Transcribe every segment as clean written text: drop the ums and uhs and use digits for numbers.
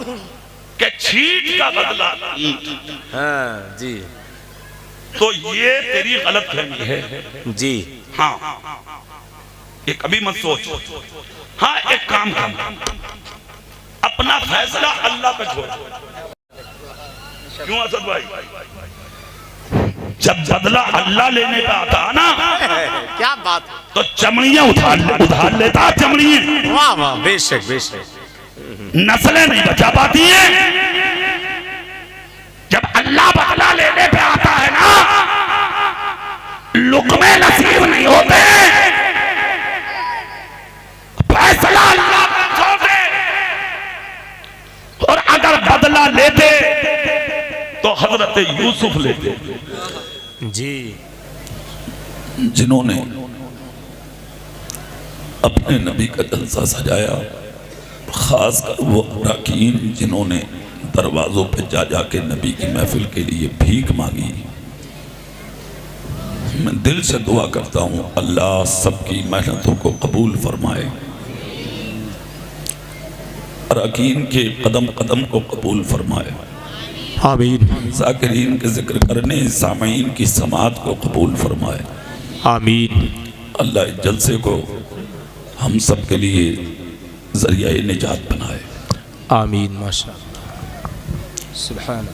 कि छींट का बदला ईंट। हाँ जी तो ये तेरी गलत फहमी है जी। हाँ, ये कभी मत सोच। हाँ, एक काम कर, अपना फैसला अल्लाह पे छोड़। क्यों असद भाई? जब बदला अल्लाह लेने पे आता है ना, क्या बात, तो चमड़ियां उधार लेता, चमड़ियां। वाह वाह, बेशक बेशक। नस्लें नहीं बचा पाती हैं। जब अल्लाह बदला लेने पे आता है ना, लुक़्मे नसीब नहीं होते, फैसला अल्लाह पे छोड़ दे। और अगर बदला लेते तो हजरत यूसुफ लेते जी, जिन्होंने अपने नबी का जलसा सजाया, खासकर वो अराकीन जिन्होंने दरवाज़ों पे जा जाके नबी की महफिल के लिए भीख मांगी। मैं दिल से दुआ करता हूँ अल्लाह सबकी मेहनतों को कबूल फरमाए, अराकीन के कदम कदम को कबूल फरमाए, आमीन ज़ाकिरीन के जिक्र करने, सामीन की समात को कबूल फरमाए, आमीन। अल्लाह इस जलसे को हम सब के लिए ज़रिया निजात बनाए, आमीन माशाअल्लाह, सुभान।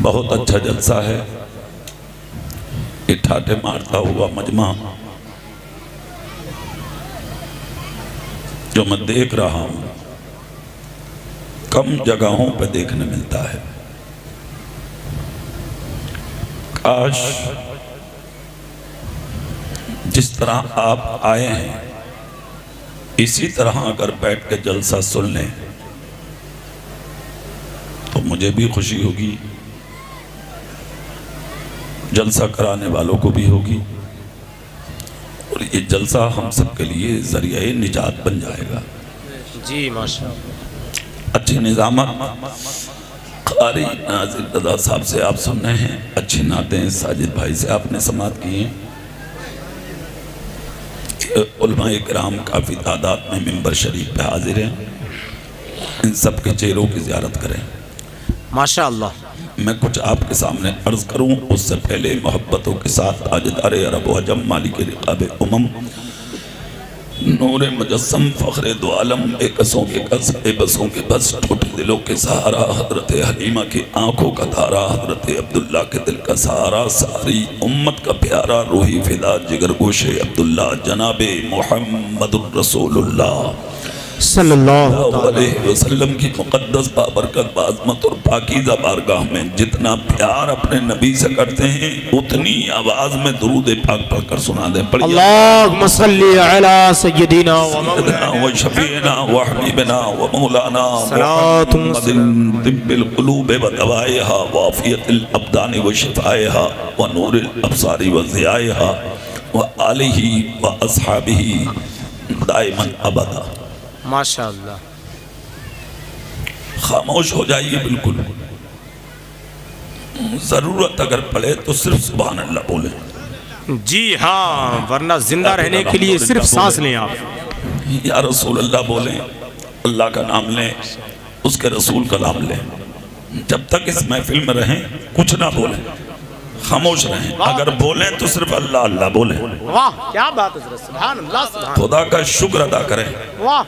बहुत अच्छा जलसा है। ये ठाटे मारता हुआ मजमा जो मैं देख रहा हूँ, कम जगहों पर देखने मिलता है। काश जिस तरह आप आए हैं इसी तरह अगर बैठ के जलसा सुन लें तो मुझे भी खुशी होगी, जलसा कराने वालों को भी होगी, और ये जलसा हम सब के लिए ज़रिया निजात बन जाएगा। जी माशाअल्लाह। अच्छी निज़ामत कारी नाज़िर रज़ा साहब से आप सुन रहे हैं, अच्छी नातें साजिद भाई से आपने समात की हैं। उलमाए किराम काफ़ी तादाद में मिंबर शरीफ पे हाजिर हैं, इन सब के चेहरों की ज़ियारत करें माशाअल्लाह। मैं कुछ आपके सामने अर्ज़ करूं उससे पहले मोहब्बतों के साथ ताजदार अरब व अजम मालिक रिक़ाब उमम नूर मुजस्सम फ़ख्र दो आलम, बेकसों के कस बेबसों के बस, टूटे दिलों के सहारा, हज़रत हलीमा की आंखों का तारा, हज़रत अब्दुल्ला के दिल का सहारा, सारी उम्मत का प्यारा रूही फ़िदा जिगर गोशे अब्दुल्ला जनाबे मुहम्मदुर रसूलुल्लाह सल्लल्लाहु अलैहि वसल्लम की मुक़द्दस बाबरकत बाज़मत और पाकीज़ा बारगाह में जितना प्यार अपने नबी से करते हैं उतनी आवाज़ में दुरूद पाक पढ़कर सुना दें। अल्लाहुम्मा सल्ली अला सय्यदिना व शफीना व हबीबना व मौलाना सलातुम तिब्बिल क़ुलूब व दवाइहा व आफ़ियतिल अब्दान व शिफ़ाइहा व नूरिल अब्सारी व ज़ियाइहा व आलिही व अस्हाबिही दाइमन अबदा। माशाअल्लाह। खामोश हो जाइए बिल्कुल, जरूरत अगर पड़े तो सिर्फ सुभान अल्लाह बोले। जी हाँ, वरना जिंदा रहने के लिए सिर्फ सांस लें आप। या रसूल अल्लाह बोलें, अल्लाह का नाम लें, उसके रसूल का नाम लें। जब तक इस महफिल में रहें कुछ ना बोलें, खामोश रहें। अगर बोलें तो सिर्फ अल्लाह अल्लाह बोलें। वाह क्या बात है, सुभान अल्लाह सुभान। खुदा का शुक्र अदा करें वाह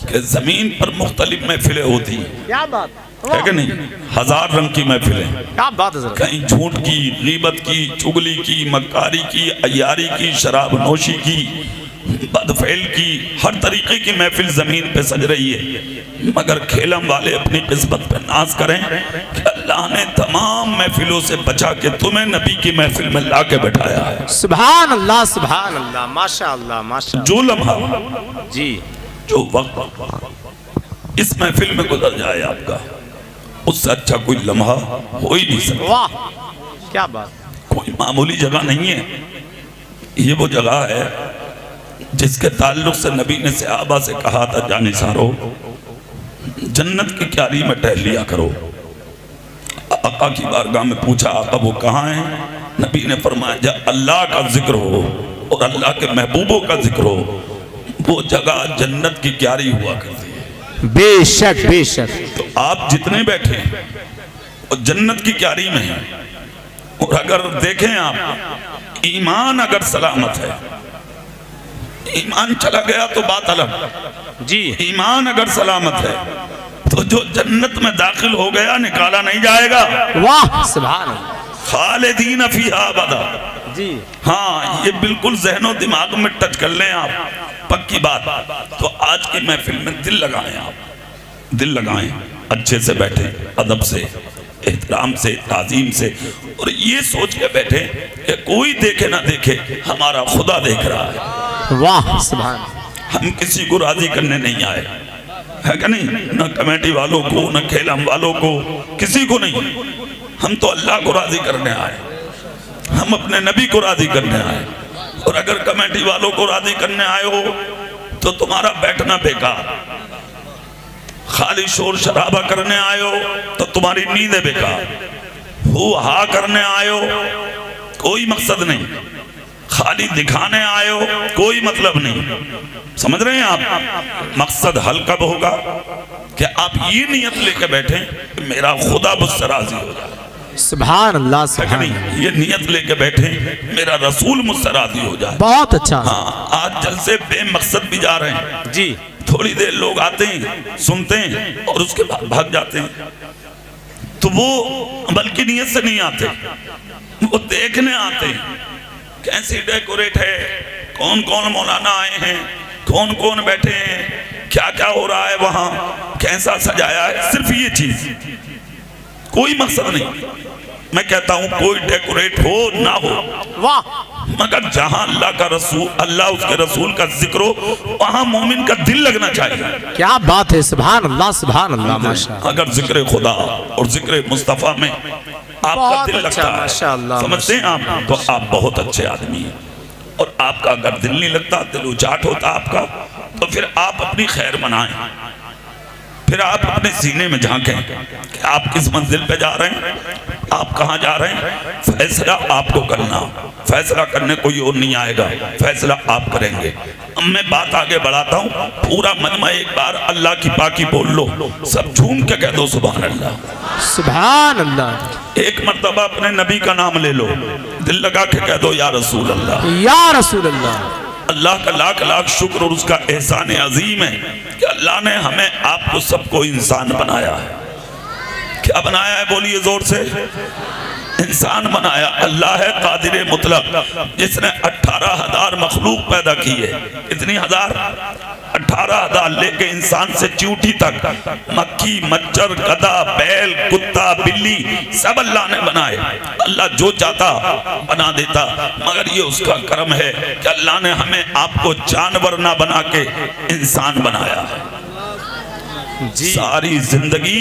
कि जमीन पर मुख्तलिफ महफिलें होती हैं, क्या बात है कि नहीं? हजार रंग की महफिलें, क्या बात है। कहीं झूठ की, गीबत की, चुगली की, मक्कारी की, अयारी की, शराब नोशी की, बदफेल की, हर तरीके की महफिल जमीन पे सज रही है। मगर खेलम वाले अपनी किस्मत पे नाज करें कि अल्लाह ने तमाम महफिलों से बचा के तुम्हें नबी की महफिल में ला के बैठाया है। सुभान अल्लाह, माशाअल्लाह माशाअल्लाह। जो लम्हा जी, जो वक्त इस महफिल में गुजर जाए आपका, उससे अच्छा कोई लम्हा हो ही नहीं सकता। वाह क्या बात। कोई मामूली जगह नहीं है, ये वो जगह है जिसके ताल्लुक से नबी ने सहाबा से कहा था, जाने सारो जन्नत की क्यारी में टहल लिया करो। आका की बारगाह में पूछा, आका वो कहाँ है? नबी ने फरमाया, जब अल्लाह का जिक्र हो और अल्लाह के महबूबों का जिक्र हो, वो जगह जन्नत की क्यारी हुआ करती है। बेशक बेशक। तो आप जितने बैठे हैं और जन्नत की क्यारी में हैं, और अगर देखें आप, ईमान अगर सलामत है, ईमान चला गया तो बात अलग। जी ईमान अगर सलामत है तो जो जन्नत में दाखिल हो गया निकाला नहीं जाएगा। वाह सुभान अल्लाह। खालिदीन फीहा अबदा। जी हाँ, ये बिल्कुल ज़हनो दिमाग में टच कर लें आप, पक्की बात। तो आज की महफिल में दिल लगाएं, आप दिल लगाएं, अच्छे से बैठे, अदब से, एहतराम से, ताज़ीम से, और ये सोच के बैठे कि कोई देखे ना देखे, हमारा खुदा देख रहा है। वाह सुभान। हम किसी को राजी करने नहीं आए, है क्या नहीं? न कमेटी वालों को, न खेलम वालों को, किसी को नहीं। हम तो अल्लाह को राजी करने आए, हम अपने नबी को राजी करने आए। और अगर कमेटी वालों को राजी करने आए हो तो तुम्हारा बैठना बेकार, खाली शोर शराबा करने आए हो तो तुम्हारी नींदें बेकार, हू हा करने आए हो कोई मकसद नहीं, खाली दिखाने आए हो कोई मतलब नहीं। समझ रहे हैं आप? मकसद हल कब होगा कि आप ये नियत लेके बैठे कि मेरा खुदा मुझसे राजी हो जाए। सुभान अल्लाह सुभान। ये नियत लेके बैठे मेरा रसूल मुझसे राजी हो जाए। बहुत अच्छा। हाँ, आज जलसे बेमकसद भी जा रहे हैं जी। थोड़ी देर लोग आते हैं, सुनते हैं और उसके बाद भाग जाते हैं। तो वो अमल की नियत से नहीं आते, वो देखने आते हैं कैसी डेकोरेट है, कौन कौन मौलाना आए हैं, कौन कौन बैठे हैं, क्या क्या हो रहा है वहां, कैसा सजाया है। सिर्फ ये चीज, कोई मकसद नहीं। मैं कहता हूं कोई डेकोरेट हो ना हो, वाह, मगर जहां अल्लाह का रसूल, अल्लाह उसके रसूल का जिक्र हो, वहां मोमिन का दिल लगना चाहिए। क्या बात है, सुभान अल्लाह सुभान अल्लाह। माशाअल्लाह। अगर जिक्र खुदा और जिक्र मुस्तफा में आपका दिल लगता है, समझते हैं आप, तो आप बहुत अच्छे आदमी हैं। और आपका अगर दिल नहीं लगता, दिल उचाट होता आपका, तो फिर आप अपनी खैर मनाएं, फिर आप अपने सीने में झांकें कि आप किस मंजिल पे जा रहे हैं, आप कहाँ जा रहे हैं। फैसला आपको करना, फैसला करने कोई और नहीं आएगा, फैसला आप करेंगे। अब मैं बात आगे बढ़ाता हूँ, पूरा मजमा एक बार अल्लाह की पाकी बोल लो, सब झूम के कह दो सुभान अल्लाह सुभान अल्लाह। एक मर्तबा अपने नबी का नाम ले लो, दिल लगा के कह दो या रसूल अल्लाह, या रसूल अल्लाह। अल्लाह का लाख लाख शुक्र और उसका एहसान अजीम है कि अल्लाह ने हमें आपको सबको इंसान बनाया है। क्या बनाया है बोलिए जोर से? इंसान बनाया। अल्लाह है कादिर मुतलक, जिसने 18,000 मखलूक पैदा की है। कितनी हजार? 18,000 लेके इंसान से चींटी तक, मक्खी, मच्छर, गधा, बैल, कुत्ता, बिल्ली, सब अल्लाह ने बनाए। अल्लाह जो चाहता बना देता, मगर ये उसका करम है कि अल्लाह ने हमें आपको जानवर ना बना के इंसान बनाया है। सारी जिंदगी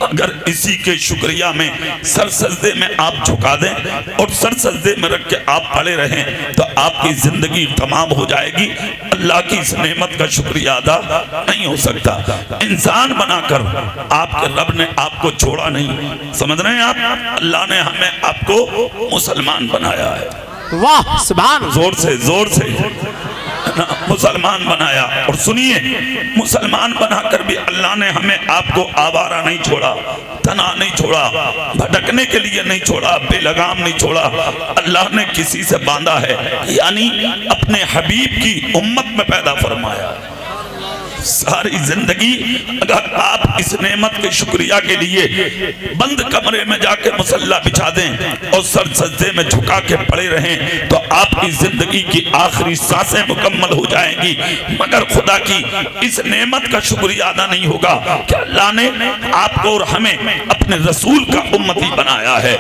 अगर इसी के शुक्रिया में सर सजदे में आप झुका दें और सर सजदे में रख के आप पड़े रहें, तो आपकी जिंदगी तमाम हो जाएगी। अल्लाह की इस नेमत का शुक्रिया अदा नहीं हो सकता। इंसान बनाकर आपके रब ने आपको छोड़ा नहीं, समझ रहे हैं आप? अल्लाह ने हमें आपको मुसलमान बनाया है। वाह सुभान। जोर से मुसलमान बनाया। और सुनिए, मुसलमान बनाकर भी अल्लाह ने हमें आपको आवारा नहीं छोड़ा, तना नहीं छोड़ा, भटकने के लिए नहीं छोड़ा, बेलगाम नहीं छोड़ा। अल्लाह ने किसी से बांधा है, यानी अपने हबीब की उम्मत में पैदा फरमाया। सारी जिंदगी अगर आप इस नेमत के शुक्रिया के लिए बंद कमरे में जाके मुसल्ला बिछा दें और सर सजदे में झुका के पड़े रहें, तो आपकी जिंदगी की आखिरी सांसें मुकम्मल हो जाएंगी। मगर खुदा की इस नेमत का शुक्रिया अदा नहीं होगा कि अल्लाह ने आपको और हमें अपने रसूल का उम्मती बनाया है।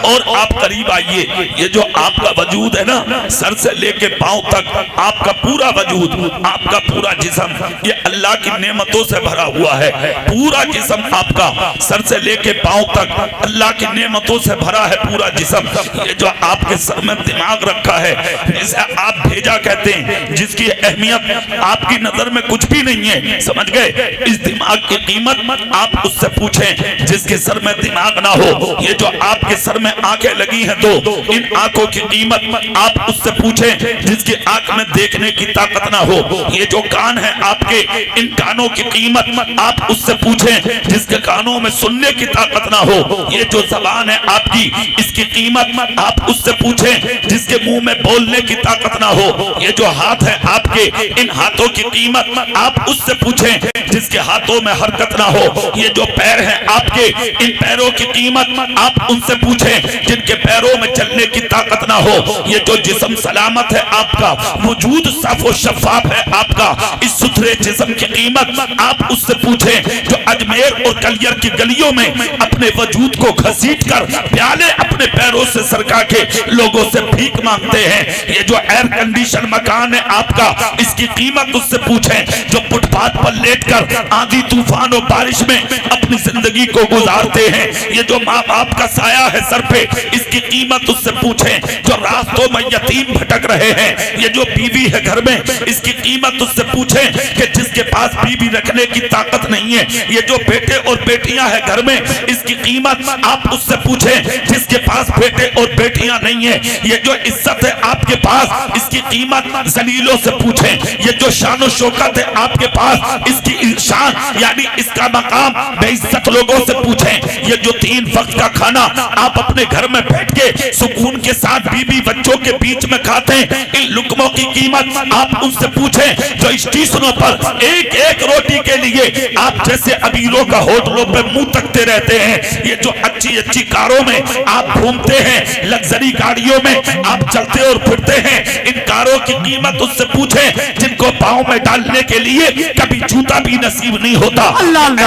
और आप करीब आइए, ये जो आपका वजूद है ना, सर से लेके पांव तक आपका पूरा वजूद, आपका पूरा जिस्म, ये अल्लाह की नेमतों से भरा हुआ है। पूरा जिस्म आपका सर से लेके पांव तक अल्लाह की नेमतों से भरा है, पूरा जिस्म। ये जो आपके सर में दिमाग रखा है, इसे आप भेजा कहते हैं, जिसकी अहमियत आपकी नजर में कुछ भी नहीं है, समझ गए? इस दिमाग की कीमत आप उससे पूछें जिसके सर में दिमाग ना हो। ये जो आपके सर में आंखें लगी हैं, तो इन आंखों की कीमत आप उससे पूछें जिसकी आंख में देखने की ताकत ना हो। ये जो कान है आपके, इन कानों की कीमत आप उससे पूछें जिसके कानों में सुनने की ताकत ना हो। ये जो ज़बान है आपकी, इसकी कीमत आप उससे पूछें जिसके मुंह में बोलने की ताकत ना हो। ये जो हाथ है आपके, इन हाथों की कीमत आप उससे पूछें जिसके हाथों में हरकत ना हो। ये जो पैर है आपके, इन पैरों की कीमत आप उनसे पूछें जिनके पैरों में चलने की ताकत ना हो। ये जो जिस्म सलामत है आपका, वजूद साफ और शफाफ है आपका, इस सुथरे जिस्म की कीमत आप उससे पूछें जो अजमेर और कलियर की गलियों में अपने वजूद को घसीट कर प्याले अपने पैरों से सरका के लोगों से भीख मांगते हैं। ये जो एयर कंडीशन मकान है आपका, इसकी कीमत उससे पूछें जो फुटपाथ पर लेटकर आंधी तूफान और बारिश में अपनी जिंदगी को गुजारते हैं। ये जो माँ बाप का साया है सर पे, इसकी कीमत उससे पूछें जो रास्तों में यतीम भटक रहे हैं। ये जो बीवी है घर में, इसकी कीमत उससे पूछें कि जिसके पास बीवी रखने की ताकत नहीं है। ये जो बेटे और बेटियां हैं घर में, इसकी कीमत आप उससे पूछें जिसके पास बेटे और बेटियां नहीं है। ये जो इज्जत है आपके पास, इसकी कीमत जलीलों से पूछें। ये जो शान शौकत है आपके पास, इसकी शान यानी इसका मकाम बेइज्जत लोगों से पूछें। ये जो 3 वक्त का खाना आप अपने घर में बैठ के सुकून के साथ बीवी बच्चों के बीच में खाते हैं, इन लुकमों की कीमत आप उनसे पूछें जो स्टेशनों पर एक एक रोटी के लिए आप जैसे अमीरों का होटलों पे मुंह तकते रहते हैं। ये जो अच्छी अच्छी कारों में आप घूमते हैं, लग्जरी गाड़ियों में आप चलते और फिरते हैं, इन कारों की कीमत उससे पूछें जिनको पाँव में डालने के लिए कभी जूता भी नसीब नहीं होता।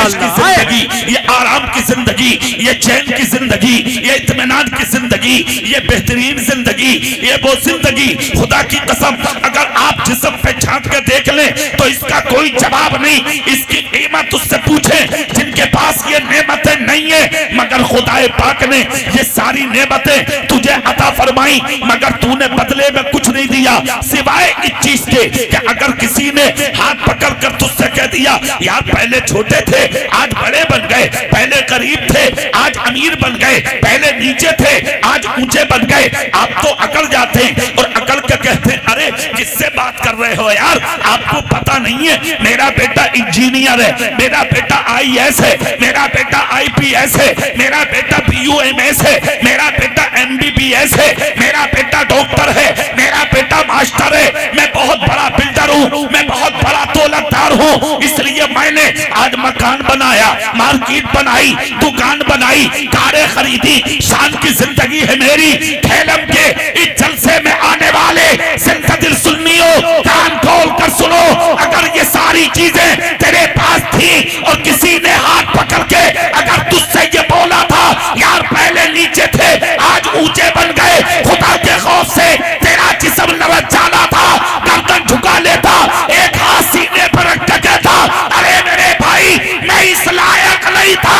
ऐश की जिंदगी, ये आराम की जिंदगी, ये चैन की जिंदगी, ये इत्मीनान की जिंदगी, ये बेहतरीन जिंदगी, ये वो जिंदगी खुदा की कसम अगर आप जिस्म पे झांक के देख लें तो इसका कोई जवाब नहीं। इसकी कीमत उससे पूछें जिनके पास ये नेमतें नहीं है, मगर खुदाए पाक ने ये सारी नेमतें तुझे अता फरमाई, मगर तूने बदले में कुछ नहीं दिया सिवाय इस चीज के कि अगर किसी ने हाथ पकड़ कर तुझसे कह दिया यार पहले छोटे थे आज बड़े बन गए, पहले गरीब थे आज अमीर बन गए, पहले नीचे थे आज ऊंचे बन गए, आप तो अकल जाते हैं और अकल के कहते हैं अरे किससे बात कर रहे हो यार, आपको पता नहीं है मेरा बेटा इंजीनियर है, मेरा बेटा IAS है, मेरा बेटा IPS है, मेरा बेटा BUMS है, मेरा बेटा MBBS है, मेरा बेटा डॉक्टर है, मेरा बेटा मास्टर है, मैं बहुत बड़ा बिल्डर हूँ, मैं बहुत बड़ा दौलतदार हूँ, इसलिए मैंने आज मकान बनाया, मार्केट बनाई, दुकान बनाई, कारें खरीदी, शान की जिंदगी है मेरी। खेलम के इस जलसे में आने वाले जिंदा दिल सुन्नियों कान खोल कर सुनो, अगर ये सारी चीजें तेरे पास थी और किसी ने हाथ पकड़ के अगर तुझसे ये बोला था यार पहले नीचे थे आज ऊंचे बन गए, खुदा के खौफ से तेरा जिस्म लवट जाना था, गर्दन झुका लेता, एक हाथ सीने पर रख के कहता अरे मेरे भाई मैं इस लायक नहीं था,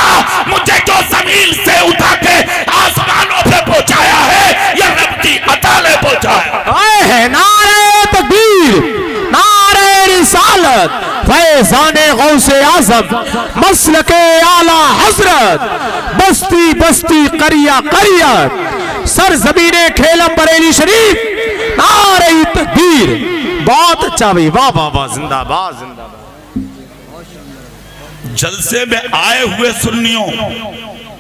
मुझे जो जमीन से उठा के आसमानों पे पहुंचाया है ये रब की अता ने पहुंचाया है। नारे तकबीर, नारे रिसालत, फैज़ाने गौसे आज़म, मसलके आला हजरत, बस्ती बस्ती करिया करियत, सरज़मीने खेलम बरेली शरीफ, नारे तकबीर। बहुत अच्छा भाई, वाह वाह वाह, जिंदाबाद जिंदाबाद। जलसे में आए हुए सुन्नियों,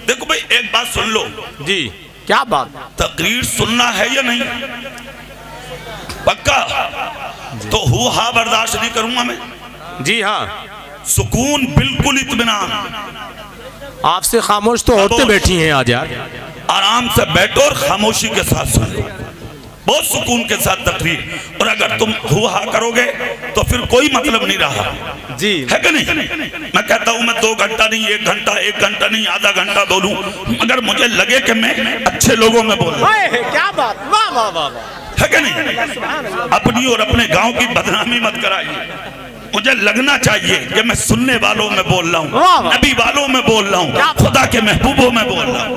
देखो भाई एक बात सुन लो जी। क्या बात, तकरीर सुनना है या नहीं? पक्का? तो हु हा बर्दाश्त नहीं करूंगा मैं। जी हाँ, सुकून, बिल्कुल इत्मीनान, आपसे खामोश तो औरतें बैठी हैं आज यार। आराम से बैठो और खामोशी के साथ सुन लो, बहुत सुकून के साथ तकरीर। और अगर तुम हु हा करोगे तो फिर कोई मतलब नहीं रहा, जी है कि नहीं? मैं कहता हूं मैं 2 घंटा नहीं, 1 घंटा, 1 घंटा नहीं, आधा घंटा बोलूं, मगर मुझे लगे कि मैं अच्छे लोगों में बोल रहा हूं। क्या बात, वाह वाह वाह, है कि नहीं? अपनी और अपने गांव की बदनामी मत कराइए। मुझे लगना चाहिए कि मैं सुनने वालों में बोल रहा हूँ, नबी वालों में बोल रहा हूँ, खुदा के महबूबों में बोल रहा हूँ।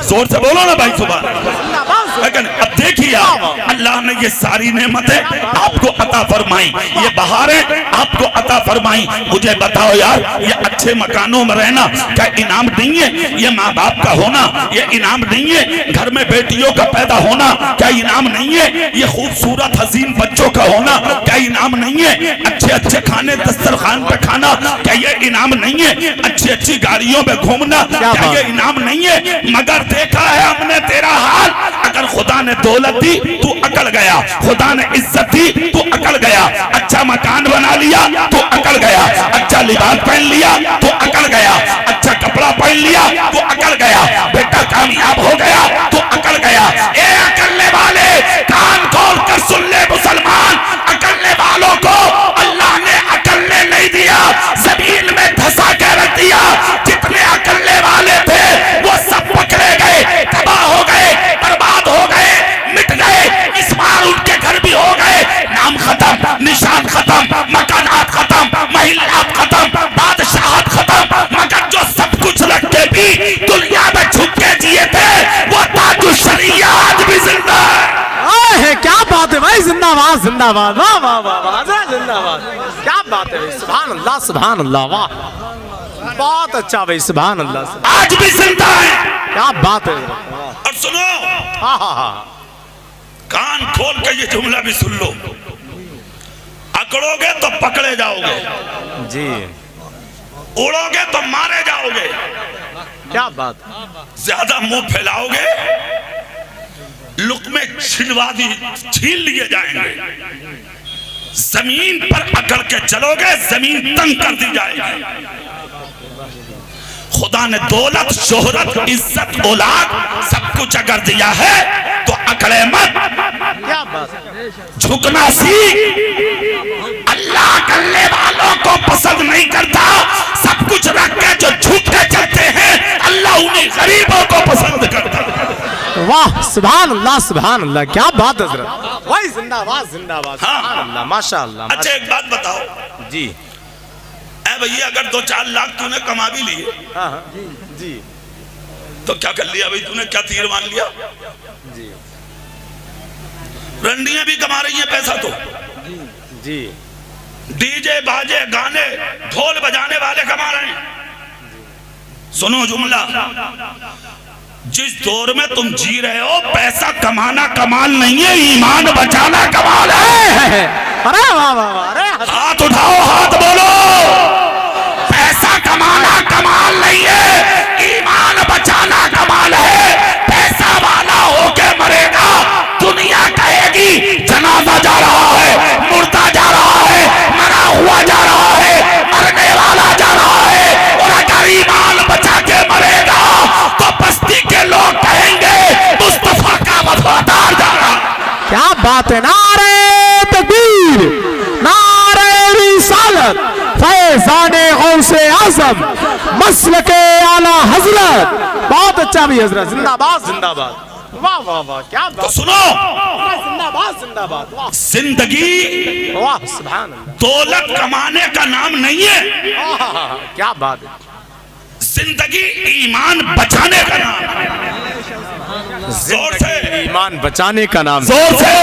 जोर से बोलो ना भाई, सुभान अल्लाह। लेकिन अब देखिए अल्लाह ने ये सारी नेमतें आपको अता फरमाई, ये बहारें आपको अता फरमाई। मुझे बताओ यार, ये अच्छे मकानों में रहना क्या इनाम नहीं है? ये माँ बाप का होना ये इनाम नहीं है? घर में बेटियों का पैदा होना क्या इनाम नहीं है? ये खूबसूरत हसीन बच्चों का होना क्या इनाम नहीं है? अच्छे अच्छे खाने दस्तरखान पे खाना क्या ये इनाम नहीं है? अच्छी अच्छी गाड़ियों में घूमना क्या ये इनाम नहीं है? मगर देखा है हमने तेरा हाल, अगर खुदा ने दौलत दी तू अकल गया, खुदा ने इज्जत दी तू अकल गया, अच्छा मकान बना लिया तो अकल गया, अच्छा लिबास पहन लिया तो अकल गया, अच्छा कपड़ा पहन लिया तो अकल गया, बेटा कामयाब हो गया तो अकल गया। ए अकलने वाले कान खोल कर सुन ले मुसलमान, अकलने वालों को अल्लाह ने अकलने नहीं दिया, जमीन में धंसा के रख दिया। जितने अकलने वाले थे वो सब पकड़े गए, तबाह हो गए, बर्बाद हो गए, मिट गए। इस बार उनके घर भी हो गए, नाम खत्म, निशान खत्म, मकानात खत्म, महिलात खत्म, बादशाहत खत्म, मगर जो सब कुछ रख के भी दुनिया में छुप के जिए थे वो ताजुल शरिया आज भी जिंदा है। क्या बात है भाई, जिंदाबाद जिंदाबाद, वाह वाह वाह वाह, जिंदाबाद, क्या बात है भाई, सुभान अल्लाह सुभान अल्लाह, वाह बहुत अच्छा भाई, सुभान अल्लाह, आज भी जिंदा है, क्या बात है। और सुनो, हाँ हाँ हाँ, कान खोल के ये जुमला भी सुन लो, अकड़ोगे तो पकड़े जाओगे जी, उड़ोगे तो मारे जाओगे, क्या बात, ज्यादा मुंह फैलाओगे लुक़मे छीन लिए जाएंगे, जमीन पर अकड़ के चलोगे जमीन तंग कर दी जाएगी। खुदा ने दौलत, शोहरत, इज्जत, औलाद सब कुछ अगर दिया है तो अकड़े मत, क्या बात, झुकना सीख। अल्लाह करने वालों को पसंद नहीं करता, सब कुछ रख के जो झुक के चलते हैं अल्लाह उन्हीं गरीबों को पसंद करता है। वाह सुभान अल्लाह, क्या बात हजरत, भाई जिंदाबाद जिंदाबाद, सुभान अल्लाह, माशाअल्लाह। अच्छा एक बात बताओ जी, ऐ भैया, अगर 2-4 लाख तूने कमा भी लिए, हाँ जी, तो क्या कर लिया भाई तूने? क्या तीर मान लिया? जी रंडियां भी कमा रही हैं पैसा, तो जी, डीजे बाजे गाने ढोल बजाने वाले कमा रहे हैं। सुनो जुमला, जिस दौर में तुम जी रहे हो पैसा कमाना कमाल नहीं है, ईमान बचाना कमाल है। अरे वाह वाह वाह, अरे हाथ उठाओ, हाथ बोलो, पैसा कमाना कमाल नहीं है, ईमान बचाना कमाल है। पैसा वाला होके मरेगा, दुनिया कहेगी जनाजा जा रहा है, मुर्दा जा रहा है, मरा हुआ जा रहा है, मरने वाला जा रहा है। और अगर ईमान बचा के मरेगा तो बस्ती के लोग कहेंगे मुस्तफा का वफादार जा रहा। क्या बात है, नारे तकबीर, नारे रिसालत, फैज़ाने गौसे आज़म, मसलके आला हजरत, बहुत अच्छा भी हजरत, जिंदाबाद जिंदाबाद, वाह वाह वाह, क्या तो बात, सुनो, जिंदाबाद जिंदाबाद, वाह जिंदगी वाह सुभान अल्लाह, दौलत कमाने का नाम नहीं है, क्या बात है, जिंदगी ईमान बचाने का नाम है। जोर से, ईमान बचाने का नाम, जोर से,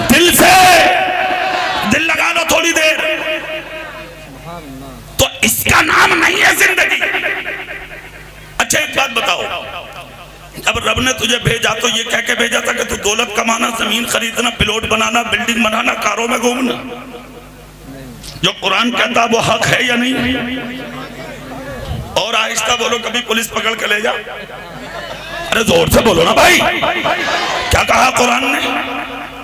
दिल से, दिल लगा लो थोड़ी देर, तो इसका नाम नहीं है जिंदगी। अच्छा एक बात बताओ, अब रब ने तुझे भेजा तो ये कह के भेजा था कि तू दौलत कमाना, जमीन खरीदना, प्लॉट बनाना, बिल्डिंग बनाना, कारों में घूमना, जो कुरान कहता वो हक है या नहीं? और आहिस्ता बोलो, कभी पुलिस पकड़ के ले जा। अरे जोर से बोलो ना भाई, क्या कहा कुरान ने?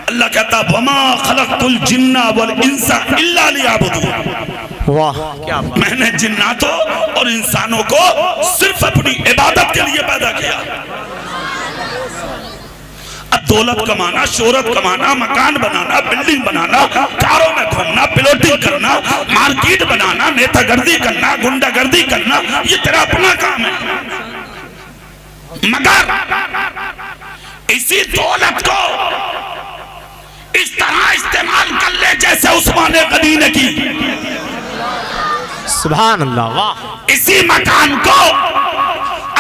अल्लाह कहता वमा खलक़तुल जिन्ना वल इंसा इल्ला लियअबुदून, वाह क्या बात, मैंने जिन्नातों और इंसानों को सिर्फ अपनी इबादत के लिए पैदा किया। अब दौलत कमाना, शोहरत कमाना, मकान बनाना, बिल्डिंग बनाना, कारों में घूमना, प्लॉटिंग करना, मार्केट बनाना, नेतागर्दी करना, गुंडागर्दी करना, ये तेरा अपना काम है। मगर इसी दौलत को इस तरह इस्तेमाल कर ले जैसे उस्मान गनी ने की, सुभान अल्लाह, वाह, इसी मकान को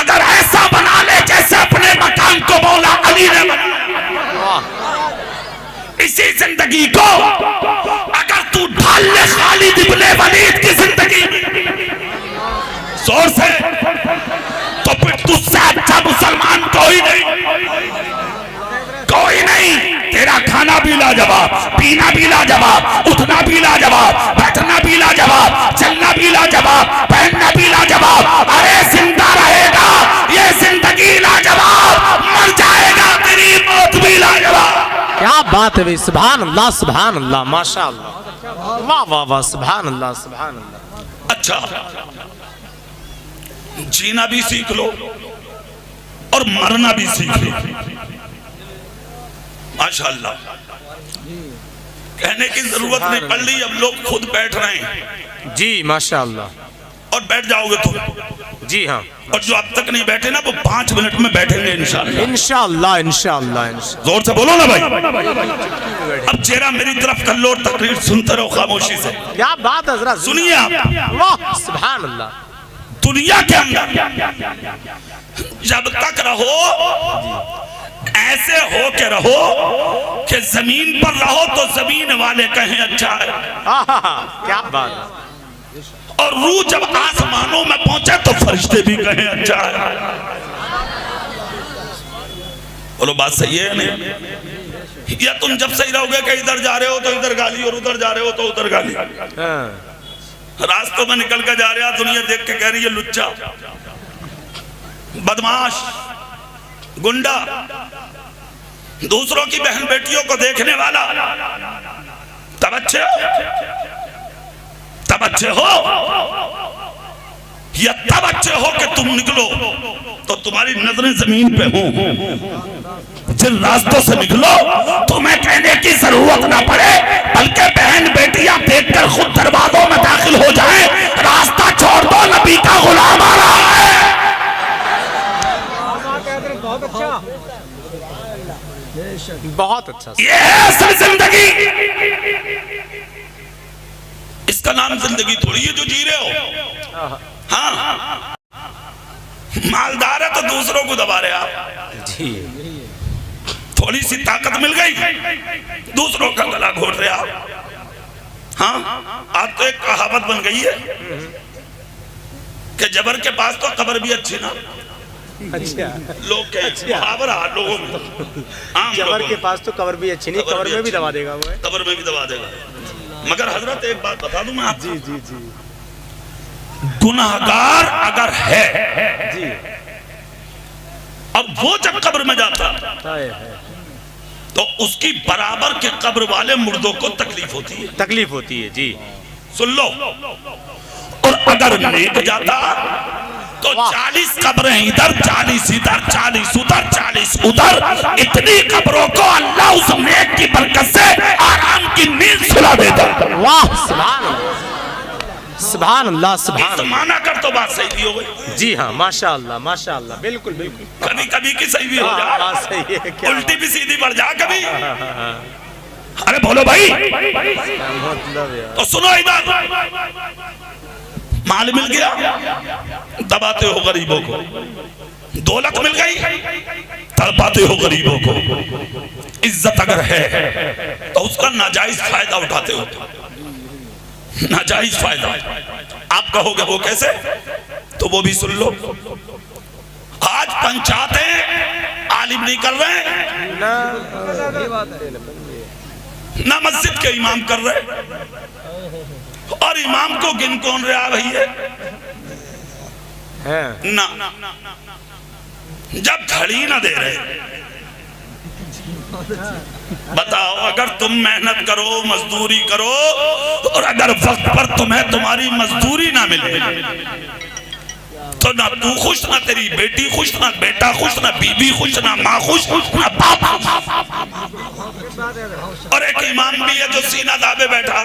अगर ऐसा बना ले जैसे अपने मकान को मौला अली ने बनाया, इसी जिंदगी को अगर तू ढाल ले खालिद इब्ने वलीद की जिंदगी जोर से, तो फिर तुझसे अच्छा मुसलमान कोई नहीं, कोई नहीं। तेरा खाना भी लाजवाब, पीना भी लाजवाब, उठना भी लाजवाब, बैठना भी लाजवाब, चलना भी लाजवाब, पहनना भी लाजवाब। अरे जिंदा रहेगा ये जिंदगी लाजवाब, मर जाएगा तेरी मौत भी लाजवाब। क्या बात है भाई, सुभान अल्लाह, माशाअल्लाह, वाह वाह वाह, सुभान अल्लाह। अच्छा, जीना भी सीख लो और मरना भी सीख लो। माशाअल्लाह, कहने की जरूरत नहीं पड़ रही, अब लोग खुद बैठ रहे हैं। जी माशाअल्लाह, और बैठ जाओगे तुम। जी हाँ, और जो अब तक नहीं बैठे ना वो 5 मिनट में बैठेंगे इंशाअल्लाह। इंशाअल्लाह। जोर से बोलो ना भाई। अब चेहरा मेरी तरफ कर लो और तकरीर सुनते रहो खामोशी से। क्या बात है, जरा सुनिए आप। वाह सुभान अल्लाह। दुनिया के अंदर जब तक रहो ऐसे हो के रहो कि जमीन पर रहो तो जमीन वाले कहें अच्छा है। क्या बात है। और रूह जब आसमानों में पहुंचे तो फरिश्ते भी कहें अच्छा है। बोलो बात सही है नहीं? या तुम जब सही रहोगे कि इधर जा रहे हो तो इधर गाली और उधर जा रहे हो तो उधर गाली। रास्तों में निकल कर जा रहा, दुनिया देख के कह रही है लुच्चा, बदमाश, गुंडा, दूसरों की बहन बेटियों को देखने वाला। तब अच्छे हो या तब अच्छे हो कि तुम निकलो तो तुम्हारी नजरें जमीन पे हो। जिन रास्तों से निकलो तुम्हें कहने की जरूरत ना पड़े, बल्कि बहन बेटियां देखकर खुद दरवाजों में दाखिल हो जाए। रास्ता छोड़ दो, नबी का गुलाम आ रहा है। बहुत अच्छा। ये है असल जिंदगी। इसका नाम जिंदगी थोड़ी है जो जी रहे हो। हाँ, मालदार है तो दूसरों को दबा रहे आप। जी, थोड़ी सी ताकत मिल गई, दूसरों का गला घोट रहे आप। हाँ, आज तो एक कहावत बन गई है कि जबर के पास तो कब्र भी अच्छी ना। अच्छा, लोग कहते हैं लोगों में, जबर के पास तो कब्र भी अच्छी नहीं, कब्र में भी दबा देगा वो। कब्र में भी दबा देगा। मगर हजरत एक बात बता दूं मैं आपको। जी, गुनाहगार अगर है जी, और वो जब कब्र में जाता तो उसकी बराबर के कब्र वाले मुर्दों को तकलीफ होती है। जी, सुन लो। और अगर नेक जाता तो 40 कब्रें इधर, 40 इधर, 40 उधर, 40 उधर। इतनी कब्रों को अल्लाह उस नेक की बरकत से आराम की नींद सुला देता। वाह सुभान अल्लाह। माना कर तो बात सही भी हो गई। जी हाँ, माशाअल्लाह, बिल्कुल। कभी कभी की सही भी हो जाए, बात सही है, क्या उल्टी भी सीधी बढ़ जा कभी। अरे बोलो भाई। तो सुनो इधर, माल मिल गया दबाते हो गरीबों को, दौलत मिल गई तड़पाते हो गरीबों को, इज्जत अगर है तो उसका नाजायज फायदा उठाते हो। नाजायज फायदा आप कहोगे वो कैसे, तो वो भी सुन लो। आज पंचायतें आलिम नहीं कर रहे ना मस्जिद के इमाम कर रहे, और इमाम को गिन कौन रहा भैया ना, जब घड़ी ना दे रहे। बताओ, अगर तुम मेहनत करो, मजदूरी करो, और अगर वक्त पर तुम्हें तुम्हारी मजदूरी ना मिले तो ना तू खुश, ना तेरी बेटी खुश, ना बेटा खुश, ना बीबी खुश, ना माँ खुश, ना बाप। और एक इमाम भी है जो सीना दाबे बैठा,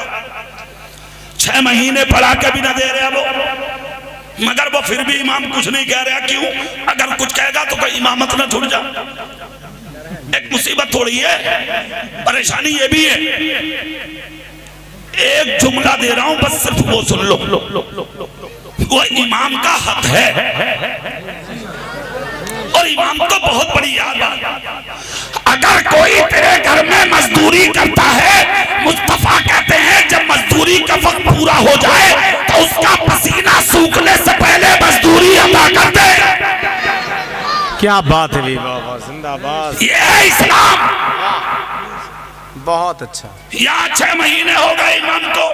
6 महीने पढ़ा के भी ना दे रहा वो, मगर वो फिर भी इमाम कुछ नहीं कह रहा। क्यों? अगर कुछ कहेगा तो कोई इमामत ना छूट जा। एक मुसीबत थोड़ी है, परेशानी ये भी है। एक जुमला दे रहा हूं, बस सिर्फ वो सुन लो। वो इमाम का हक है, और इमाम तो बहुत बड़ी याद है। अगर कोई तेरे घर में मजदूरी करता है, मुस्तफा कहते हैं जब मजदूरी का वक्त पूरा हो जाए तो उसका पसीना सूखने से पहले मजदूरी अदा कर दे। क्या बात है बाबा, जिंदाबाद। ये है इस्लाम। बहुत अच्छा। यहाँ 6 महीने हो गए इमाम को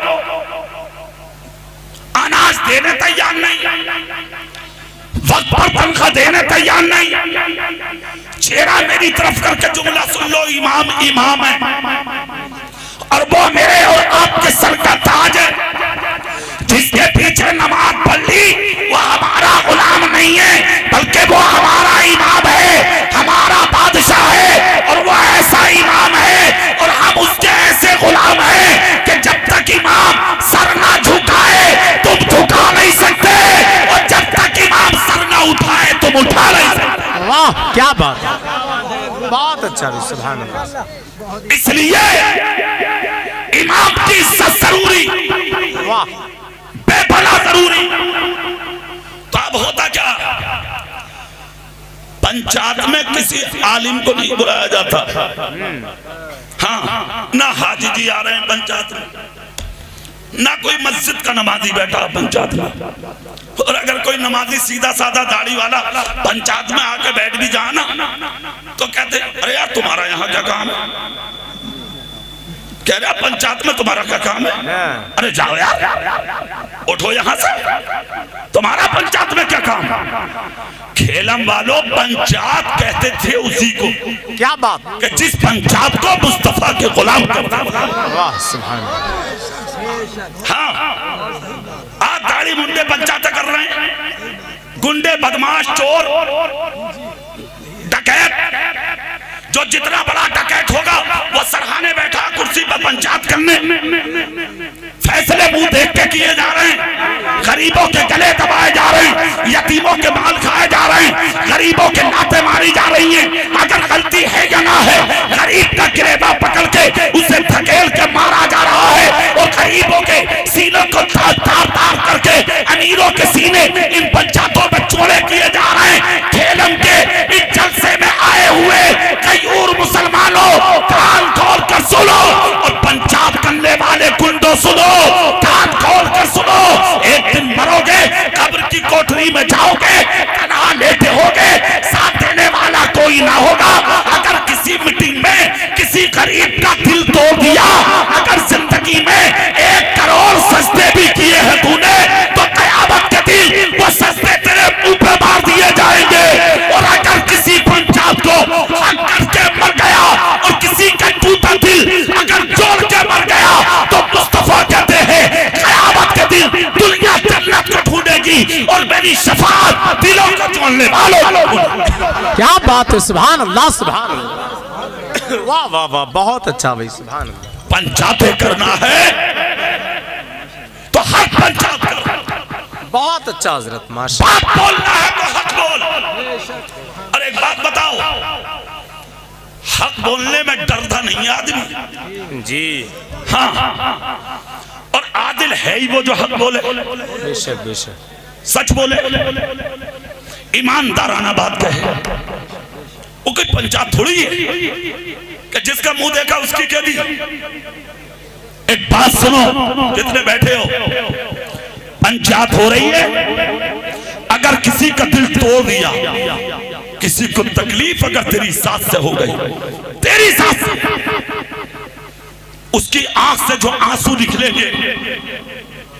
अनाज देने तैयार नहीं, वक्त पर तनख्वाह देने तैयार नहीं। चेहरा मेरी तरफ करके जुमला सुन लो, इमाम इमाम है और वो मेरे और आपके सर का ताज है। जिसके पीछे नमाज पढ़ ली वो हमारा गुलाम नहीं है, बल्कि वो हमारा इमाम है, हमारा बादशाह है। और वो ऐसा इमाम है और हम उसके ऐसे गुलाम हैं कि जब तक इमाम सर ना झुकाए तुम झुका नहीं सकते, और जब तक इमाम सर ना उठाए तुम उठा नहीं सकते। वाह क्या बात है, बहुत अच्छा भी, सुभान अल्लाह। इसलिए इमाम की इज्जत जरूरी, वाह बेपना जरूरी। तो अब होता क्या, पंचायत में किसी आलिम को नहीं बुलाया जाता। हाँ, ना हाजी जी आ रहे हैं पंचायत में, ना कोई मस्जिद का नमाजी बैठा पंचायत में। और अगर कोई नमाजी सीधा साधा दाढ़ी वाला पंचायत में आके बैठ भी जाए ना, तो कहते अरे यार तुम्हारा यहाँ क्या काम है? कह रहा पंचायत में तुम्हारा क्या काम है? अरे जाओ यार, उठो यहाँ से, तुम्हारा पंचायत में क्या काम? खेलम वालों, पंचायत कहते थे उसी को, क्या बात, कि जिस पंचायत को मुस्तफा के गुलाम करता। वाह सुभान अल्लाह। हाँ, आज दाढ़ी मुंडे पंचायत कर रहे हैं, गुंडे बदमाश चोर डकैत, जो जितना बड़ा डकैत होगा वो सरहाने बैठा कुर्सी पर पंचायत करने। फैसले मुंह देख के किए जा रहे हैं, गरीबों के गले दबाए जा रहे हैं, यतीमों के माल खाए जा रहे हैं, गरीबों के लातें मारी जा रही हैं। अगर गलती है या ना है, गरीब का गिरेबा पकड़ के उसे धकेल के मारा जा रहा है, और गरीबों के सीनों को तार तार करके अमीरों के सीने इन पंचायतों में चोड़े किए जा रहे हैं। खेलम के इस जलसे में आए हुए कई और मुसलमानों, कान खोल कर सुनो, और पंचायत करने वाले गुंडों सुनो, कान खोल कर सुनो। एक दिन मरोगे, कब्र की कोठरी में जाओगे, तन्हा लेटे होगे, साथ देने वाला कोई ना होगा। अगर किसी मीटिंग में किसी गरीब का दिल तोड़ दिया, अगर जिंदगी में 1 करोड़ सजदे भी किए हैं तूने, तो कयामत के दिन वो सजदे तेरे मुंह पे मार दिए जाएंगे। और अगर किसी पंचायत को हक करके मर गया और किसी का टूटा दिल अगर जोड़ के मर गया, तो मुस्तफा कहते हैं कयामत के दिन दुनिया जन्नत को ढूंढेगी और मेरी शफाअत दिलों को जोड़ने वालों को। क्या बात है, सुभान अल्लाह सुभान अल्लाह। वाह वाह वाह, बहुत अच्छा भाई, सुभान अल्लाह। पंचायतें करना है तो हक पंचायत कर, बहुत अच्छा हजरत, माशा। बात बोलना है तो हक बोल। और एक बात बताओ, हक बोलने में डरता नहीं आदमी जी। हाँ, और आदिल है ही वो जो हक बोले, बेशक बेशक, सच बोले, ईमानदाराना बात कहे। वो कोई पंचायत थोड़ी है कि जिसका मुंह देखा उसकी कह दी। एक बात सुनो, जितने बैठे हो, पंचायत हो रही है, अगर किसी का दिल तोड़ दिया, किसी को तकलीफ अगर तेरी सास से हो गई, तेरी सास से, उसकी आंख से जो आंसू निकलेंगे,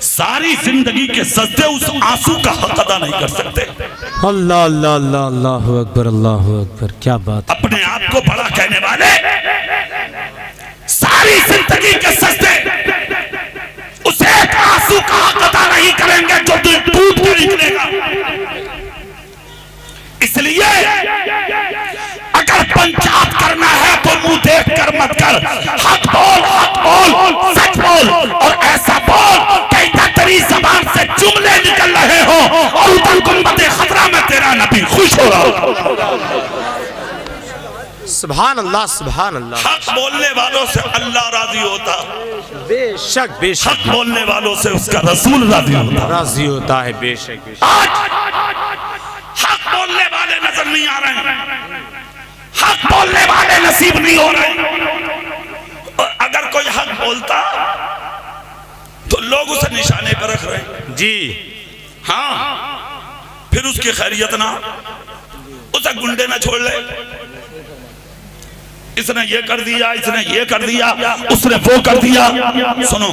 सारी जिंदगी के सजदे उस आंसू का हक अदा नहीं कर सकते। अल्लाह अल्लाह अल्लाह, अल्लाहु अकबर अल्लाहु अकबर, क्या बात। अपने आप को बड़ा कहने वाले सारी जिंदगी के सजदे उस एक आंसू का हक अदा नहीं करेंगे जो दिल टूट के निकलेगा। इसलिए अगर पंचायत करना है तो मुंह देख कर मत कर, हक बोल, सच बोल, और ऐसा बोल कहीं तक तेरी जबान से जुमले निकल रहे हो और उधर गुम्बद खतरा में तेरा नबी खुश हो रहा हो। सुभान अल्लाह सुभान अल्लाह। हक बोलने वालों से अल्लाह राजी होता, बेशक बेशक, हक बोलने वालों से उसका रसूल राजी होता, राजी होता है, बेशक बेशक। आज हक बोलने वाले नजर नहीं आ रहे हैं, हक बोलने वाले नसीब नहीं हो रहे। और अगर कोई हक बोलता तो लोग उसे निशाने पर रख रहे हैं जी। हाँ, फिर उसकी खैरियत ना, उसे गुंडे ना छोड़ ले। इसने ये कर दिया, इसने ये कर दिया, उसने वो कर दिया। सुनो,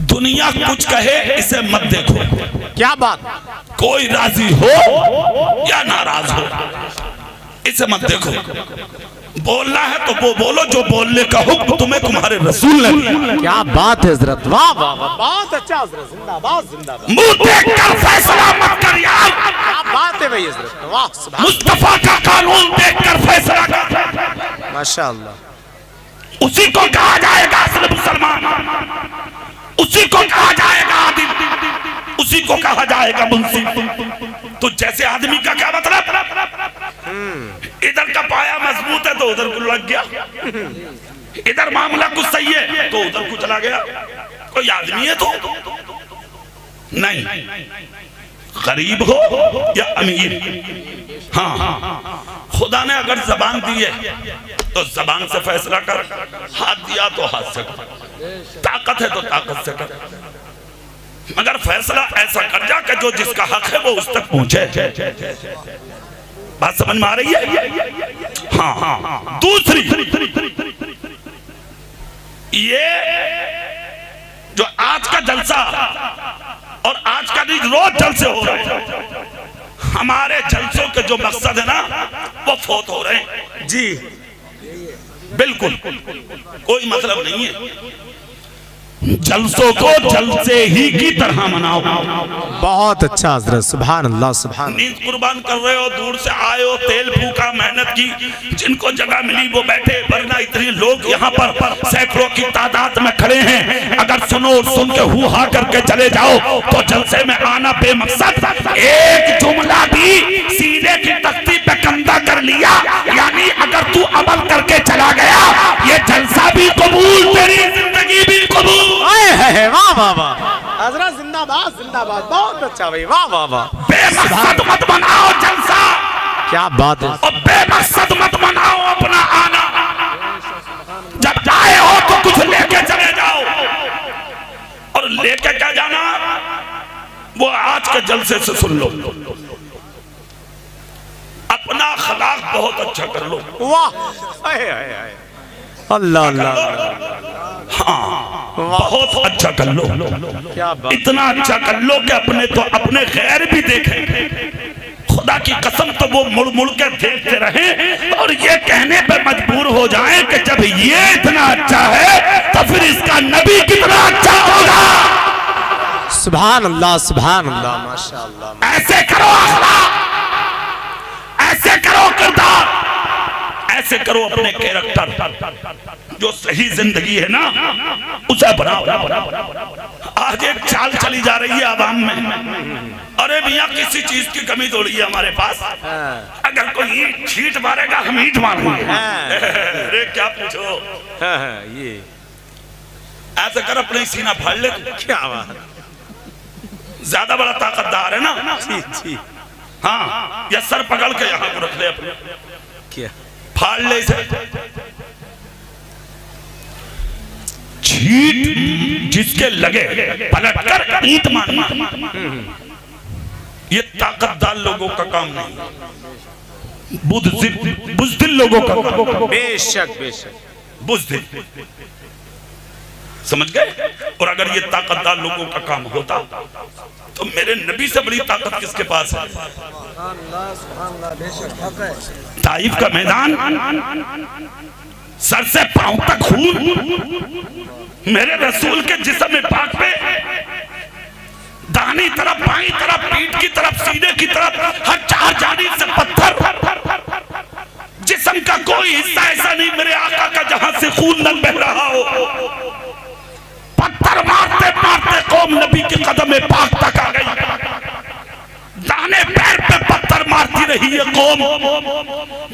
दुनिया कुछ कहे इसे मत देखो। क्या बात? कोई राजी हो या नाराज हो इसे मत देखो। बोलना है तो वो बोलो जो बोलने का हुक्म तुम्हें तुम्हारे रसूल ने दिया। क्या बात है हजरत, वाह वाह वाह, बहुत अच्छा हजरत, जिंदाबाद जिंदाबाद। मुंह देखकर फैसला मत कर यार। क्या बात है भाई हजरत, वाह सुभान मुस्तफा का कानून देखकर फैसला कर। माशाअल्लाह। उसी को कहा जाएगा असल मुसलमान, उसी को कहा जाएगा आदिल, उसी को कहा जाएगा मुंशी। तो जैसे आदमी का क्या मतलब? इधर का पाया मजबूत है तो उधर को लग गया, इधर मामला कुछ सही है तो उधर को चला गया। कोई आदमी है तो नहीं, गरीब हो या अमीर। हाँ, खुदा ने अगर जबान दी है तो जबान से फैसला कर, हाथ दिया तो हाथ से कर, ताकत है तो ताकत से कर, मगर फैसला ऐसा कर जा कि जो जिसका हक है वो उस तक पहुंचे। बात समझ में आ रही है? हाँ। दूसरी, ये जो आज का जलसा और आज का नहीं रोज जलसे हो रहे हैं, हमारे जलसों के जो मकसद है ना वो फोत हो रहे हैं जी। बिल्कुल कोई मतलब नहीं है। जलसों को जलसे ही की तरह मनाओ। बहुत अच्छा हजरत, सुभान अल्लाह सुभान। नींद कुर्बान कर रहे हो, दूर से आए हो, तेल फूका, मेहनत की, जिनको जगह मिली वो बैठे, वरना इतने लोग यहाँ पर सैकड़ों की तादाद में खड़े हैं। अगर सुनो सुन के हु हा करके चले जाओ तो जलसे में आना बेमकसद। एक जुमला भी सीने की तख्ती पे कंधा कर लिया, यानी अगर तू अमल करके चला गया ये जलसा भी कबूल, तेरी जिंदगी भी कबूल। वाह वाह वाह हजरत, जिंदाबाद जिंदाबाद, बहुत अच्छा भाई, वाह वाह वाह। बेमकसद मत बनाओ जलसा, क्या बात है। और बेमकसद मत बनाओ अपना आना। जब जाए हो तो कुछ लेके चले जाओ, और लेके क्या जाना वो आज के जलसे से सुन लो। अपना अखलाक बहुत अच्छा कर लो। वाह अल्लाह अल्लाह, हाँ बहुत अच्छा कर लो। क्या बात। इतना अच्छा कर लो कि अपने तो अपने गैर भी देखें। खुदा की कसम तो वो मुड़ मुड़ के देखते रहे और ये कहने पे मजबूर हो जाएं कि जब ये इतना अच्छा है तो फिर इसका नबी कितना अच्छा होगा। सुभान अल्लाह सुभान अल्लाह, माशाअल्लाह। ऐसे करो अखलाक, ऐसे करो किरदार, ऐसे करो अपने कैरेक्टर। जो सही जिंदगी है ना उसे बनाओ। आज एक चाल चली जा रही है आवाम में, अरे भैया किसी चीज की कमी थोड़ी है हमारे पास, अगर कोई छींट मारेगा हम ईंट मारेंगे। अरे क्या पूछो, ये ऐसे कर अपने सीना फाड़ ले। क्या बात, ज्यादा बड़ा ताकतदार है ना। जी जी। हाँ, या सर पकड़ के यहाँ को रख ले अपने, क्या फाड़ ले इसे। छींट जिसके लगे पलटकर ईंट मारना, ये ताकतदार लोगों का काम नहीं, बुज़दिल लोगों का काम। बेशक बेशक, बुज़दिल, समझ गए। और अगर ये ताकतदार लोगों का काम होता तो मेरे नबी से बड़ी ताकत किसके पास है। ताइफ का मैदान, सर से पांव तक खून, मेरे रसूल के जिस्म पाक पे दानी तरफ, बाईं तरफ, पीठ की तरफ, सीने की तरफ, हर चार जानिब से पत्थर। जिस्म का कोई हिस्सा ऐसा नहीं मेरे आका का जहां से खून न बह रहा हो। पत्थर मारते मारते कौम नबी के कदम पाक तक आ गई। दाने पैर पे पत्थर मारती रही है कौम।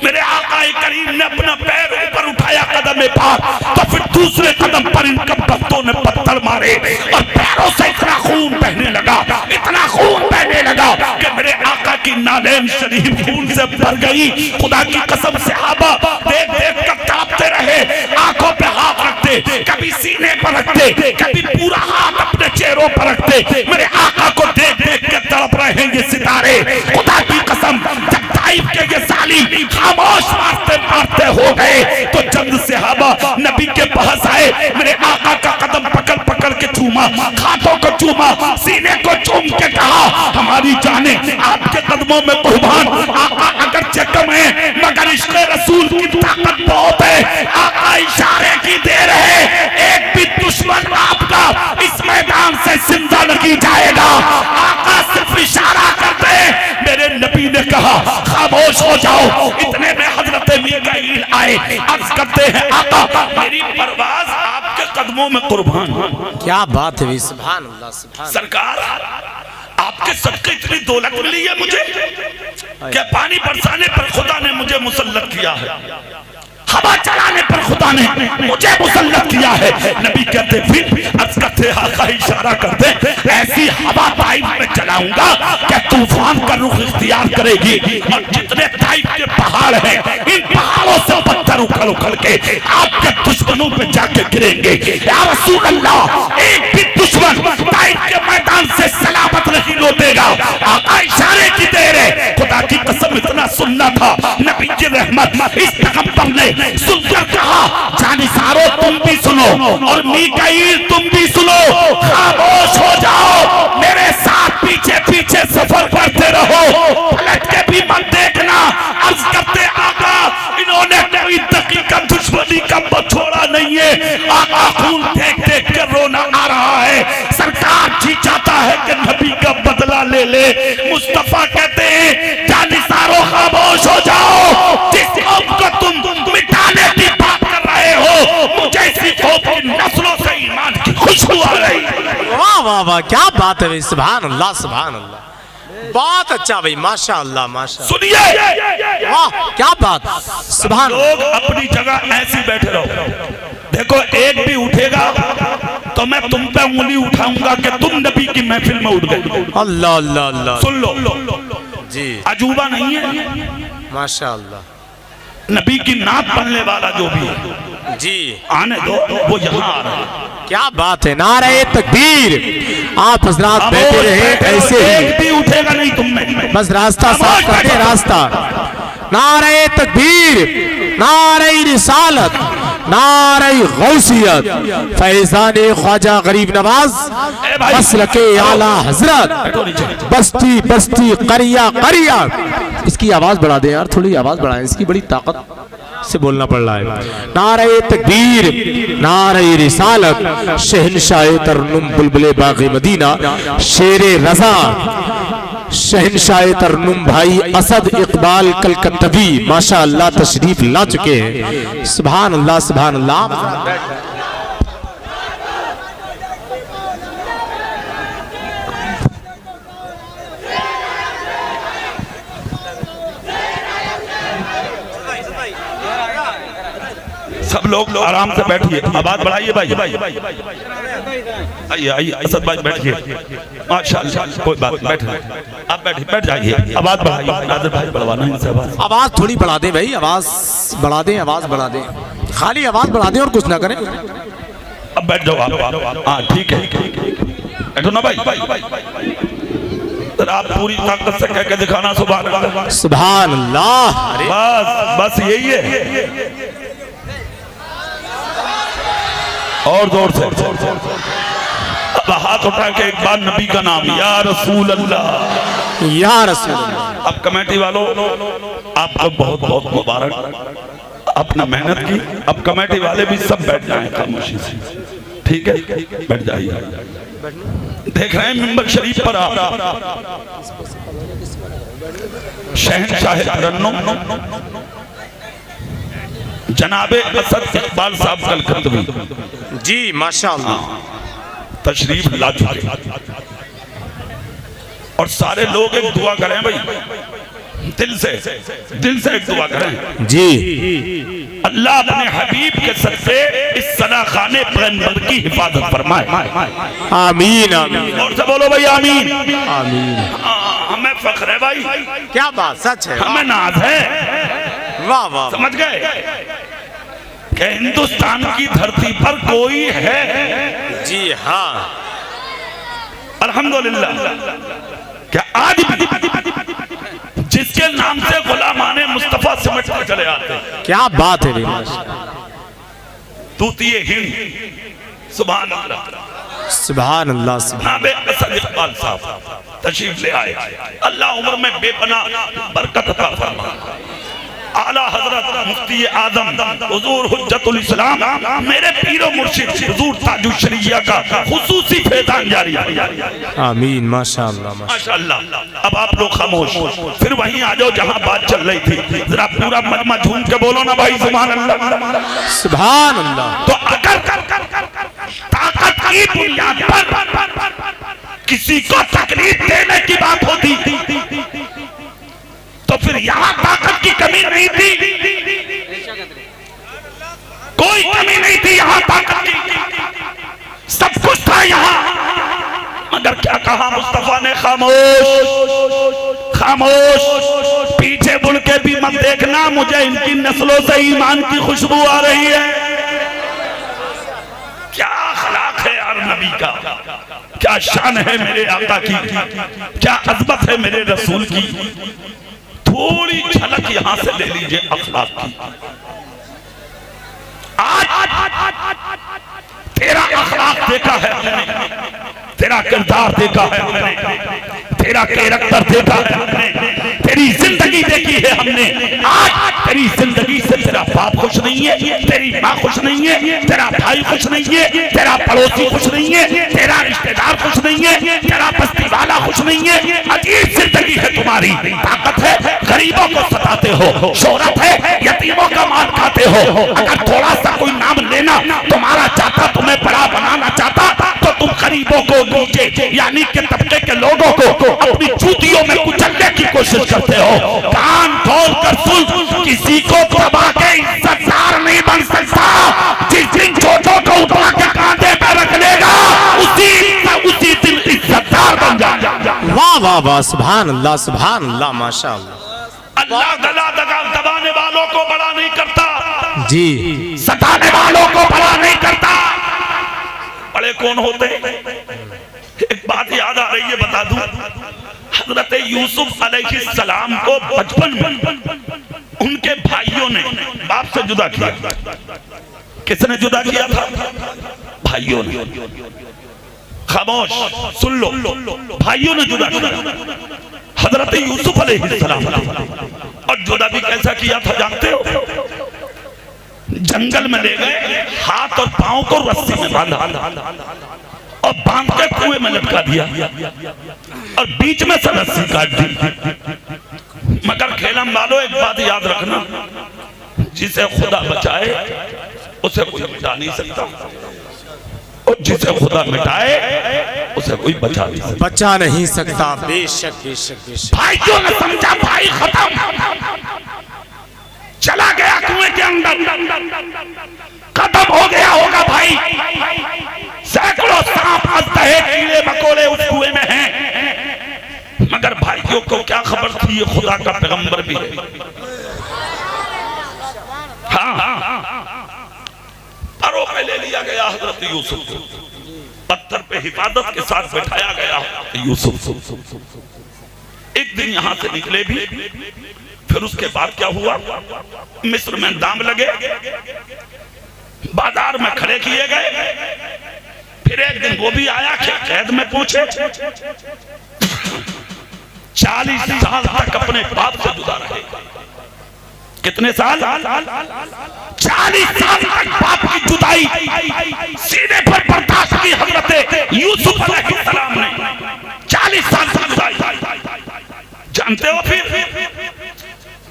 मेरे आका करीम ने अपना पैर ऊपर उठाया कदम पाक, तो फिर दूसरे कदम पर इन कब्बतों ने पत्थर मारे और पैरों से इतना खून बहने लगा, इतना खून बहने लगा कि मेरे आका की नादैन शरीफ खून से भर गई। खुदा की कसम सहाबा देख देख कर कांपते रहे, आंखों पे हाथ रखते, कभी सीने पर रखते, कभी पूरा हाथ अपने चेहरों पर रखते। मेरे आका को देख देख के तड़प रहे हैं ये सितारे। खुदा की कसम, जब ताइफ के ये जालिम खामोश मारते मारते हो गए तो चंद सहाबा नबी के पास आए, मेरे आका का कदम पकड़ पकड़ के चूमा, हाथों को चूमा, सीने को चूम के कहा हमारी जाने आपके कदमों में कुर्बान। आका अगरचे कम है मगर इश्क़ रसूल की ताकत बहुत है। आका इशारे की देर है, एक भी दुश्मन आपका इस मैदान से जिंदा नहीं जाएगा। आका सिर्फ इशारा करते, मेरे नबी ने कहा खामोश हो जाओ। इतने में हजरत मीकाईल आए, अर्ज करते हैं आका मेरी परवाज़ आपके कदमों में कुर्बान। क्या बात है, सुभान अल्लाह सुभान। सरकार आपके सदके इतनी दौलत मिली है मुझे, क्या पानी बरसाने पर खुदा ने मुझे मुसल्लत किया है, हवा चलाने पर खुदा ने मुझे मुसल्लत किया है। नबी कहते फिर अर्ज करते आका इशारा करते ऐसी हवा ताइफ में चलाऊंगा कि तूफान का रुख इख्तियार करेगी और जितने ताइफ के पहाड़ हैं इन पहाड़ों से पत्थर उखड़ उखड़ के आपके दुश्मनों पे जाके गिरेंगे। या रसूल अल्लाह, एक भी दुश्मन ताइफ के मैदान से सलामत नहीं लौटेगा। आका इशारे की देर है, खुदा की कसम इतना सुनना था। नबी की रहमत इस पैगंबर ने सुनकर कहा जानिसारो तुम भी सुनो और मीकाईल तुम भी सुनो, खामोश हो जाओ, मेरे साथ पीछे पीछे सफर करते रहो, पलट के भी मत देखना। अर्ज करते आका इन्होंने कोई दकीका दुश्मनी का छोड़ा नहीं है। आका खून देख देख कर रोना आ रहा है। सरकार जी चाहता है कि नबी का बदला ले ले। मुस्तफा कहते हैं जानिसारो खामोश हो जाओ, जिस कौम को तुम मिटाने की बात कर रहे हो मुझे इसी कौम की नस्लों से ईमान की खुशबू आ रही। वाह वाह वाह, क्या बात है भाई, सुभान अल्लाह सुभान अल्लाह। बहुत अच्छा भाई, माशा अल्लाह माशा। सुनिए वाह क्या बात, सुभान। लोग अपनी जगह ऐसी बैठे रहो, देखो एक भी उठेगा तो मैं तुम पे उंगली उठाऊंगा कि तुम नबी की महफिल में उठ गए। अल्लाह अल्लाह अल्लाह। सुन लो जी, अजूबा नहीं है, माशा अल्लाह। नबी की नात पढ़ने वाला जो भी है जी आने दो, वो यहाँ आ रहा है। क्या बात है, नारे तकबीर। आप हजरात बैठे रहे ऐसे ही, एक भी उठेगा नहीं तुम में, बस रास्ता साफ करते रास्ता। नारे तकबीर, नारे रिसालत, नारे गौसियत, फैजान ख्वाजा गरीब नवाज मसलके आला हजरत, बस्ती बस्ती करिया करिया। इसकी आवाज बढ़ा दे यार, थोड़ी आवाज बढ़ाएं, इसकी बड़ी ताकत से बोलना पड़ रहा है। नारे तकबीर, नारे रिसालत, शहनशाह तरन्नुम बुलबुले बाग़े मदीना, शेरे रज़ा, शहनशाह तरन्नुम भाई असद इकबाल कलकत्तवी माशा अल्लाह तशरीफ ला चुके हैं। सुभान अल्लाह सुभान अल्लाह। सब लोग आराम से बैठिए, आवाज बढ़ाइए भाई। आइए आइए असद भाई बैठिए, माशाअल्लाह कोई बात नहीं, बैठ आप बैठ जाइए, आवाज बढ़ाइए। नादिर भाई बढ़वाना इनसे आवाज, आवाज थोड़ी बढ़ा दें भाई, आवाज बढ़ा दें, आवाज बढ़ा दें, खाली आवाज बढ़ा दें और कुछ ना करें। अब बैठ जाओ आप, हाँ ठीक है, बैठो ना भाई। आप पूरी ताकत से कह के दिखाना सुभान अल्लाह सुभान अल्लाह। बस यही है, और जोर से अब हाथ उठा के एक बार नबी का नाम, या रसूल अल्लाह, या रसूल अल्लाह। अब कमेटी वालों आपको बहुत बहुत मुबारक, अपना मेहनत की। अब कमेटी वाले भी सब बैठ जाएं खामोशी से, ठीक है, बैठ जाइए। देख रहे हैं मिंबर शरीफ पर शहनशाह तरन्नुम जनाबे असद इकबाल साहब कलकत्तवी जी माशाअल्लाह तशरीफ ला चुके, और सारे लोग एक दुआ करें भाई, दिल से एक दुआ करें जी। अल्लाह अपने हबीब के सदक़े इस सनाखाने पैगंबर की हिफाजत फरमाए, आमीन आमीन। और से बोलो भाई आमीन आमीन। हमें फख्र है भाई, क्या बात, सच है, हमें नाज है। वाह वाह, समझ गए कि हिंदुस्तान की धरती पर कोई है। जी हाँ, अल्हम्दुलिल्लाह। क्या आज भी जिस जिसके नाम से गुलामाने मुस्तफा सिमटते चले आते हैं। क्या बात है भाई, माशाअल्लाह। तूतिए हिंद, सुभान अल्लाह, सुभान अल्लाह, सुभान इकबाल साहब तशरीफ ले आए। अल्लाह उम्र में बेपनाह बरकत अता फरमा। आला हजरत मुफ्ती आजम हुजूर हुज्जतुल इस्लाम मेरे पीरो मुर्शिद हुजूर ताजुश शरीया का खुसूसी फैज़ान जारी है। आमीन, माशाअल्लाह, माशाअल्लाह। अब आप लोग खामोश, फिर वहीं आ जाओ जहां बात चल रही थी। जरा पूरा मजमा झूम के बोलो ना भाई, सुभान अल्लाह, सुभान अल्लाह। तो अगर ताकत की बुनियाद पर किसी को तकलीफ देने की बात होती तो फिर यहां ताकत की कमी नहीं थी, कोई कमी नहीं थी यहां ताकत की, सब कुछ था यहां। मगर क्या कहा मुस्तफा ने? खामोश, खामोश, पीछे मुड़ के भी मत देखना, मुझे इनकी नस्लों से ईमान की खुशबू आ रही है। क्या अखलाक है यार नबी का, क्या शान है मेरे आका की, क्या अज़मत है मेरे रसूल की। थोड़ी झलक यहां से ले लीजिए अखलाक की। आज तेरा अखलाक देखा है हमने, तेरा किरदार देखा है हमने, तेरा कैरेक्टर देखा है हमने, तेरी जिंदगी देखी है हमने। आज तेरी जिंदगी से तेरा बाप खुश नहीं है, तेरी माँ खुश नहीं है, तेरा भाई खुश नहीं है, तेरा पड़ोसी खुश नहीं है, तेरा रिश्तेदार खुश नहीं है, तेरा बस्ती वाला खुश नहीं है। अजीब जिंदगी है तुम्हारी। ताकत है, गरीबों को सताते हो, शोहरत है, यतीमों का माल खाते हो। अगर थोड़ा सा कोई नाम लेना तुम्हारा चाहता, तुम्हें बड़ा बनाना चाहता, तो तुम गरीबों को, नीचे यानी कि तबके के लोगों को अपनी जूतियों में कुचलने की कोशिश करते हो। कान खोल कर सुन, किसी को दबा के इज्जतदार नहीं बन सकता। जिस दिन छोटों को उठा के कांधे पे रख लेगा, उसी दिन इज्जतदार बन जाएगा। वाह वाह वाह, सुभान अल्लाह, सुभान अल्लाह, माशाअल्लाह। अल्लाह गला दबाने वालों को बड़ा नहीं करता जी, सताने वालों को बड़ा नहीं करता। बड़े कौन होते? एक बात याद आ रही है, बता दूं। हजरत यूसुफ अलैहिस्सलाम को बचपन में उनके भाइयों ने बाप से जुदा किया। किसने जुदा किया था? भाइयों ने। खामोश, सुन लो, भाइयों ने जुदा किया हजरत यूसुफ अलैहिस्सलाम। और जुदा भी कैसा किया था जानते हो? जंगल में ले गए, हाथ और पांव को रस्सी में बांधा और बांध के कुएं में लटका दिया और बीच में से रस्सी काट दी। मगर खेलम वालों, एक बात याद रखना, जिसे खुदा बचाए उसे कोई बचा नहीं सकता, और जिसे खुदा मिटाए उसे कोई बचा नहीं सकता। बेशक बेशक बेशक। भाइयों ने समझा भाई खत्म, चला गया कुएं के अंदर, खत्म हो गया होगा भाई। सैकड़ों सांप, अजदहे, कीड़े मकोड़े उस कुएं में हैं। मगर भाइयों को क्या खबर थी ये खुदा का पैगंबर भी है। हाँ, परों पे ले लिया गया हजरत यूसुफ को, पत्थर पे हिफाजत के साथ बैठाया गया यूसुफ। एक दिन यहां से निकले भी, फिर उसके बाद क्या हुआ? मिस्र में दाम लगे, बाजार में खड़े किए गए। फिर एक दिन वो भी आया, कैद में पहुंचे। 40 साल तक अपने बाप से जुदा रहे। कितने साल? 40 साल तक बाप की जुदाई सीने पर बर्दाश्त की हजरत यूसुफ अलैहिस्सलाम ने। 40 साल तक जुदाई। जानते हो फिर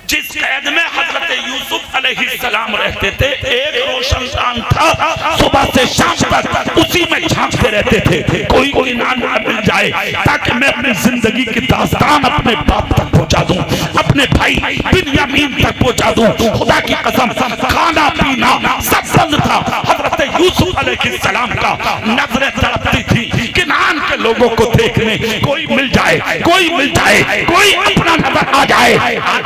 जिस कैद में हजरत यूसुफ अलैहिस्सलाम रहते थे, एक रोशन शाम था, सुबह से शाम तक उसी में झांकते रहते थे। कोई नाम मिल जाए ताकि मैं अपनी जिंदगी की दास्तान अपने बाप तक पहुंचा दूं, अपने भाई बिन्यामीन तक पहुंचा दूं। खुदा की कसम, खाना पीना सब बंद था। हजरत यूसुफ अलैहिस्सलाम का नजरें तड़पती थी किनान के लोगों को देखने, कोई मिल जाए, कोई मिल जाए, कोई अपना नजर आ जाए।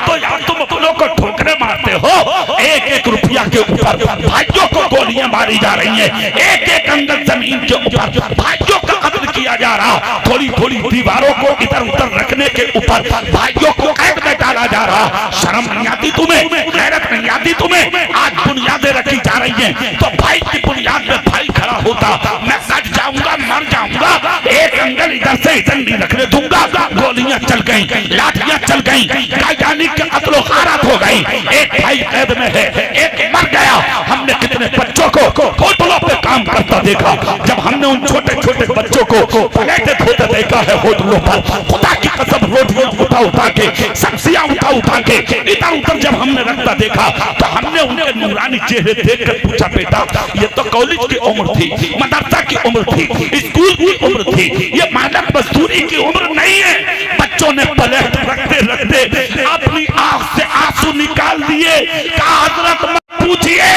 तो यार तुम अपनों को ठोकरे मारते हो। एक एक रुपया के ऊपर भाइयों को गोलियां मारी जा रही हैं, एक एक अंगल जमीन के ऊपर भाइयों का कत्ल किया जा रहा। थोड़ी थोड़ी दीवारों को इधर उधर रखने के ऊपर भाइयों को कैद में डाला चला जा रहा। शर्म नहीं आती तुम्हें, गैरत नहीं आती तुम्हें? आज बुनियादें रखी जा रही हैं तो भाई की बुनियाद में भाई खड़ा होता। मैं कट जाऊंगा, मर जाऊंगा, एक एंगल इधर से इधर नहीं रखने दूंगा। गोलियां चल गई, लाठियां चल गई, कायदानी के कत्लो गारत हो गई। एक भाई कैद में है, एक मर गया। हमने कितने बच्चों को होटलों पे काम करता देखा। जब हमने उन छोटे छोटे बच्चों को प्लेटें धोते देखा है होटलों पर, खुदा की कसम रोटियां उठा के, सब्जियां उठा के इधर उधर जब हमने रखता देखा तो हमने उनके नूरानी चेहरे देखकर पूछा, बेटा ये तो कॉलेज की उम्र थी, मदरसा की उम्र थी, स्कूल की उम्र थी, ये मेहनत मजदूरी की उम्र नहीं है। बच्चों ने प्लेट रखते रखते अपनी आंख से आंसू निकाल दिए। हजरत मत पूछिए,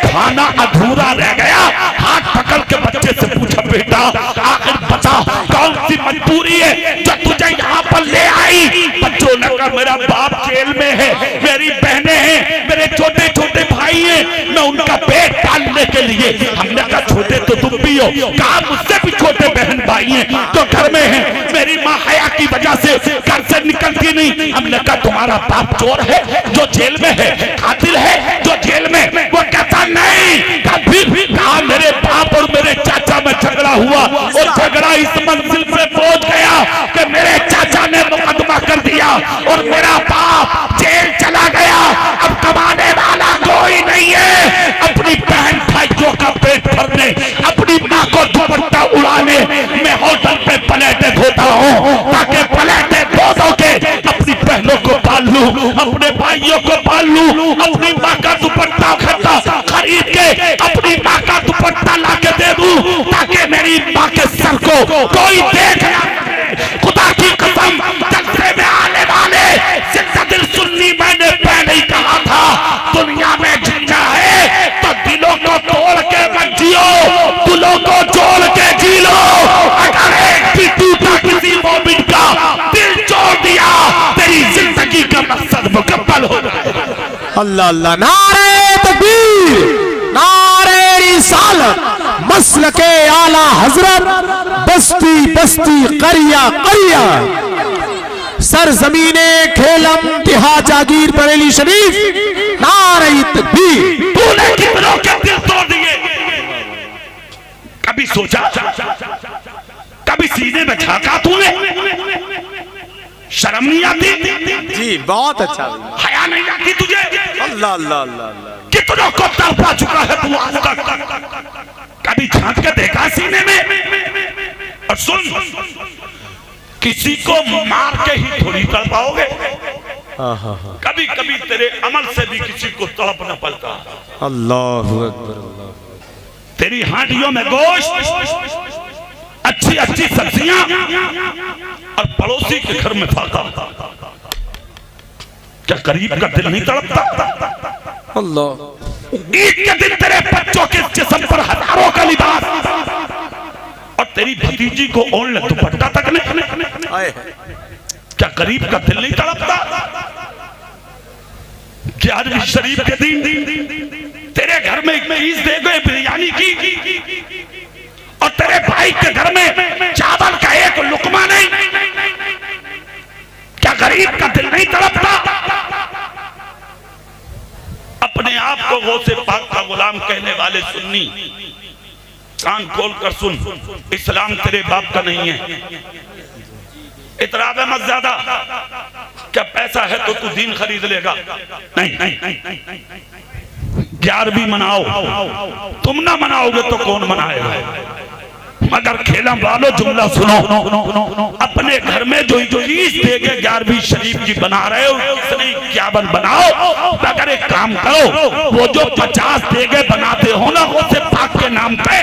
खाना अधूरा रह गया। हाथ पकड़ के बच्चे से पूछा, बेटा आखिर बता कौन सी मजबूरी है जो तुझे यहाँ पर ले आई? बच्चों ने कहा, मेरा बाप जेल में है, मेरी बहनें हैं, मेरे छोटे छोटे भाई हैं, मैं उनका पेट पालने के लिए। हमने कहा छोटे तो तुम भी हो, कहा मुझसे भी छोटे बहन भाई हैं तो घर में हैं, मेरी माँ हया की वजह से घर से निकलती नहीं। हमने कहा तुम्हारा बाप चोर है जो जेल में है, कातिल है जो जेल में? वो कहता नहीं। कभी भी कहा मेरे बाप और मेरे चाचा में झगड़ा हुआ और झगड़ा इस मंजिल पे पहुंच गया कि मेरे चाचा ने मुकदमा कर दिया और मेरा बाप जेल चला गया। अब कमाने वाला कोई नहीं है। अपनी बहन भाइयों का पेट भरने, अपनी माँ को दुपट्टा उड़ाने मैं होटल पे प्लेटें धोता हूँ ताकि प्लेटें धो के अपनी बहनों को पाल लूं, अपने भाइयों को पाल लूं, अपनी माँ का दुपट्टा खरीद के अपनी माँ का दुपट्टा ला के दे दूं ताकि मेरी माँ के सर को कोई देख ना। खुदा की कसम, जलसे में आने वाले जिंदा दिल सुन्नी मैंने पहले ही कहा था, दुनिया में जीना है तो दिलों को तोड़ के मत जियो, दिलों को जोड़ के जी लो। अगर एक भी टूटा किसी मोमिन का दिल जोड़ दिया, तेरी जिंदगी का मकसद मुकम्मल हो जाएगा। अल्लाह अल्लाह। नारे तकबीर, नारे रिसालत, मसलके आला हजरत, बस्ती बस्ती करिया करिया, सरजमीने खेलम तिहा जागीर बरेली शरीफ, नारे तकबीर। तूने कितनों के दिल तोड़ दिए? कभी सोचा, कभी सीने में झांका तूने? शर्म नहीं आती? जी बहुत अच्छा, हया नहीं आती तुझे? अल्लाह अल्लाह अल्लाह। कितनों को तड़पा चुका है तू आज तक? कभी झांक के देखा सीने में? और सुन, किसी को मार के ही थोड़ी तड़पाओगे, कभी कभी तेरे अमल से भी किसी को तड़पना पड़ता। अल्लाहु अकबर, अल्लाह। तेरी हांडियों में गोश्त, अच्छी अच्छी सब्जियां और पड़ोसी के घर में फाका, क्या करीब का दिल नहीं तड़पता? अल्लाह। ईद के दिन तेरे बच्चों के जिस्म पर हजारों का लिबास और तेरी भतीजी को ओढ़ ले दुपट्टा तक नहीं, क्या करीब का दिल नहीं तड़पता? 11वीं शरीफ के दिन तेरे घर में एक ईद दे गए बिरयानी की और तेरे भाई के घर में चावल का एक लुकमा नहीं, क्या गरीब का दिल नहीं तड़पता? अपने आप को गौसे पाक का गुलाम कहने वाले सुन्नी, कान खोल कर सुन, इस्लाम तेरे बाप का नहीं है। इतराब मत ज्यादा, क्या पैसा है तो तू दीन खरीद लेगा? नहीं। 11वीं मनाओ, तुम ना मनाओगे तो कौन मनाएगा? मगर खेलम वालों जुमला सुनो, अपने घर में जो ईद देके 11वीं शरीफ की बना रहे हो, इतनी 51 बनाओ। मगर एक काम करो, वो जो 50 देगे बनाते हो ना वो से पाक के नाम पे,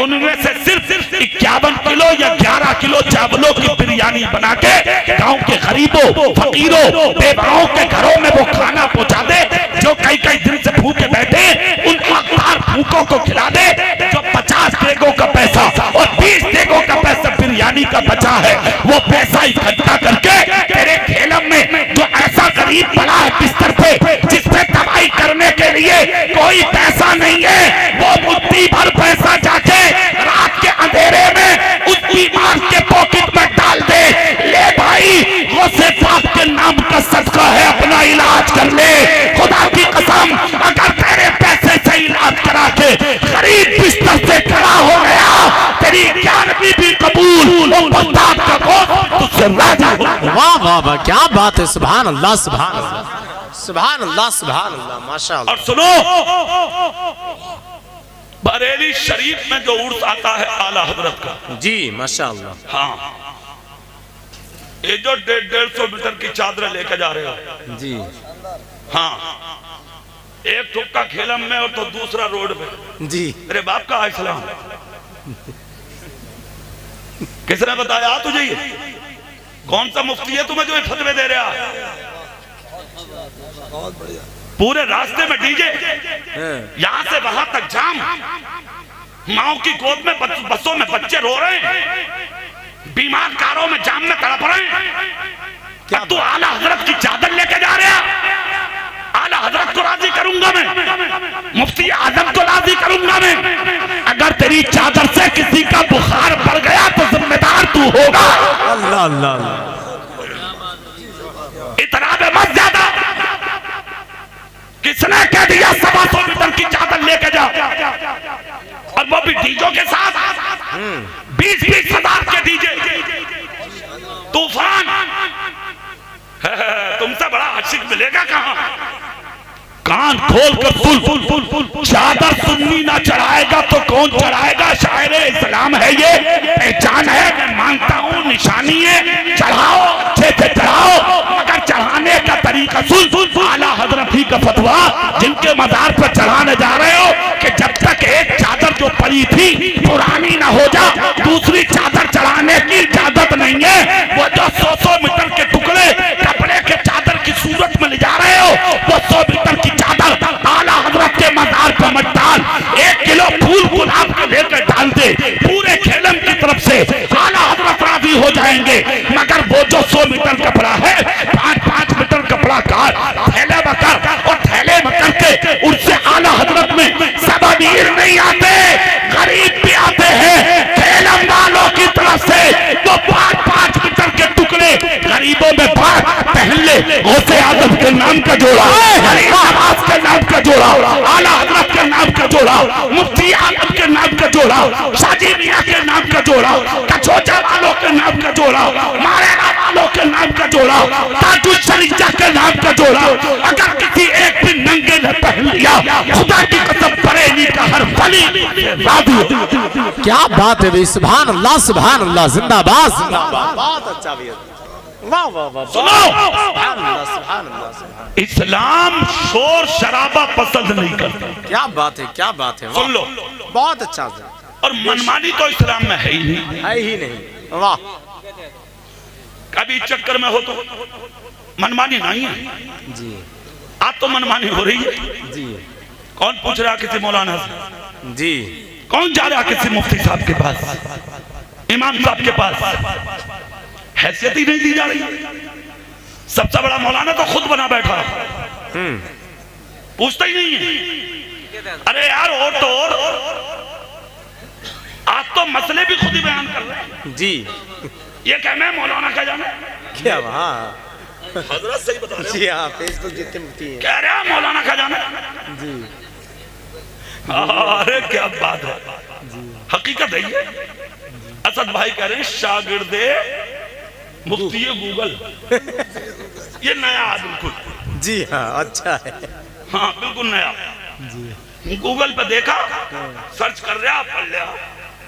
उनमें से सिर्फ 51 किलो या 11 किलो चावलों की बिरयानी बना के गाँव के गरीबों, फकीरों, बेवाओं के घरों में वो खाना पहुँचा दे। जो कई कई दिन से भूखे बैठे उन अखबार भूखों को खिला दे। जो 50 देगों का पैसा और 20 देगों का पैसा बिरयानी का बचा है, वो पैसा इकट्ठा करके तेरे खेलम में जो ऐसा गरीब पड़ा है बिस्तर पे जिससे दवाई करने के लिए कोई पैसा नहीं है, वो मुट्ठी भर पैसा जाके रात के अंधेरे में उस बीमार के पॉकेट में डाल दे। ले भाई, वो से पाक के नाम का सदका है। से राजी हो। वाह वाह वाह, क्या बात है, सुभान अल्लाह सुभान अल्लाह सुभान अल्लाह सुभान अल्लाह, माशाअल्लाह। और सुनो, बरेली शरीफ में जो उर्स आता है आला हजरत का, जी माशाअल्लाह। हाँ, ये जो 150 मीटर की चादर लेके जा रहे हो जी हाँ, एक ठुक्का खेलम में और तो दूसरा रोड पे। जी मेरे बाप का इस्लाम किसने बताया तुझे? ये कौन सा मुफ्ती है तुम्हें जो ये फतवे दे रहा? पूरे रास्ते में डीजे, यहां से वहां तक जाम, माओ की गोद में बसों में बच्चे रो रहे हैं, बीमार कारों में जाम में तड़प रहे हैं। क्या तू आला हजरत की चादर लेके जा रहा? आला हजरत को राजी करूंगा मैं, मुफ्ती आजम को राजी करूंगा मैं। अगर तेरी चादर से किसी का बुखार बढ़ गया तो जिम्मेदार तू होगा। अल्लाह अल्लाह, इतना भी मत ज्यादा। किसने कह दिया 125 मीटर की चादर लेके जा? और वो भी डीजों के साथ, 20-20 हजार के डीजे, तूफान। तुमसे बड़ा आशिक मिलेगा कहां? कान खोल कर सुन, चादर सुन्नी ना चढ़ाएगा तो कौन चढ़ाएगा? शायर इस्लाम है ये, पहचान है, मैं मानता हूँ, निशानी है। चढ़ाओ, अच्छे से चढ़ाओ, मगर चढ़ाने का तरीका सुन। आला हजरत ही का फतवा, जिनके मजार पर चढ़ाने जा रहे हो, कि जब तक एक चादर जो पड़ी थी पुरानी ना हो जा, दूसरी चादर चढ़ाने की इजाजत नहीं है। वो जो 100 मीटर के टुकड़े कपड़े के चादर की सूरत में ले जा रहे हो, वो 100 मीटर की चादर आला हजरत के मजार पर मत डाल। 1 किलो फूल गुलाब के लेकर डाल दे, पूरे खेलम की तरफ से आला हजरत राजी हो जाएंगे। मगर वो जो 100 मीटर कपड़ा है, 5-5 मीटर कपड़ा काट, थैले में कर, और थैले में करके उससे आला हजरत में सब अमीर नहीं आते, गरीब भी आते हैं। खेलम वालों की तरफ से वो 5-5 मीटर के टुकड़े गरीबों में पहन ले। गौसे आजम के नाम का जोड़ा, नवाज के नाम का जोड़ा, आला हजरत के नाम का जोड़ा, मुफ्ती आलम के नाम का जोड़ा, शादी मियां के नाम का जोड़ा, कचोचा वालों के नाम का जोड़ा, मारेरा वालों के नाम का जोड़ा, ताजुल शरीजा के नाम का जोड़ा। अगर किसी एक भी नंगे ने पहन लिया, खुदा की कसम बरेली का हर फली राजी। क्या बात है भाई, सुभान अल्लाह सुभान अल्लाह, जिंदाबाद जिंदाबाद, बहुत अच्छा भैया, वाह वाह वाह, सुनो, सुभान अल्लाह सुभान अल्लाह सुभान। इस्लाम शोर शराबा पसंद नहीं करता। क्या बात है, क्या बात है, सुन लो, बहुत अच्छा। और मनमानी तो इस्लाम में है ही नहीं, है ही नहीं, वाह। कभी चक्कर में हो तो मनमानी नहीं है जी, आज तो मनमानी हो रही है जी कौन पूछ रहा किसी मौलाना से? जी, कौन जा रहा किसी मुफ्ती साहब के पास, इमाम साहब के पास? हैसियत ही नहीं दी जा रही। सबसे बड़ा मौलाना तो खुद बना बैठा, पूछता ही नहीं है। अरे यार, और तो और आज तो मसले भी खुद ही बयान कर रहे हैं जी। ये कहना है मौलाना का जाना क्या? हाँ हजरत सही बता रहे जी, हाँ फेसबुक जितने मुफ्ती हैं, कह रहे हैं मौलाना का जाना जी। अरे क्या बात है, हकीकत है ये। असद भाई कह रहे हैं शागिर्दे मुफ्ती गूगल। ये नया है बिल्कुल। जी हाँ, अच्छा है, हाँ बिल्कुल नया जी। गूगल पे देखा, सर्च कर रहा, पढ़ लिया,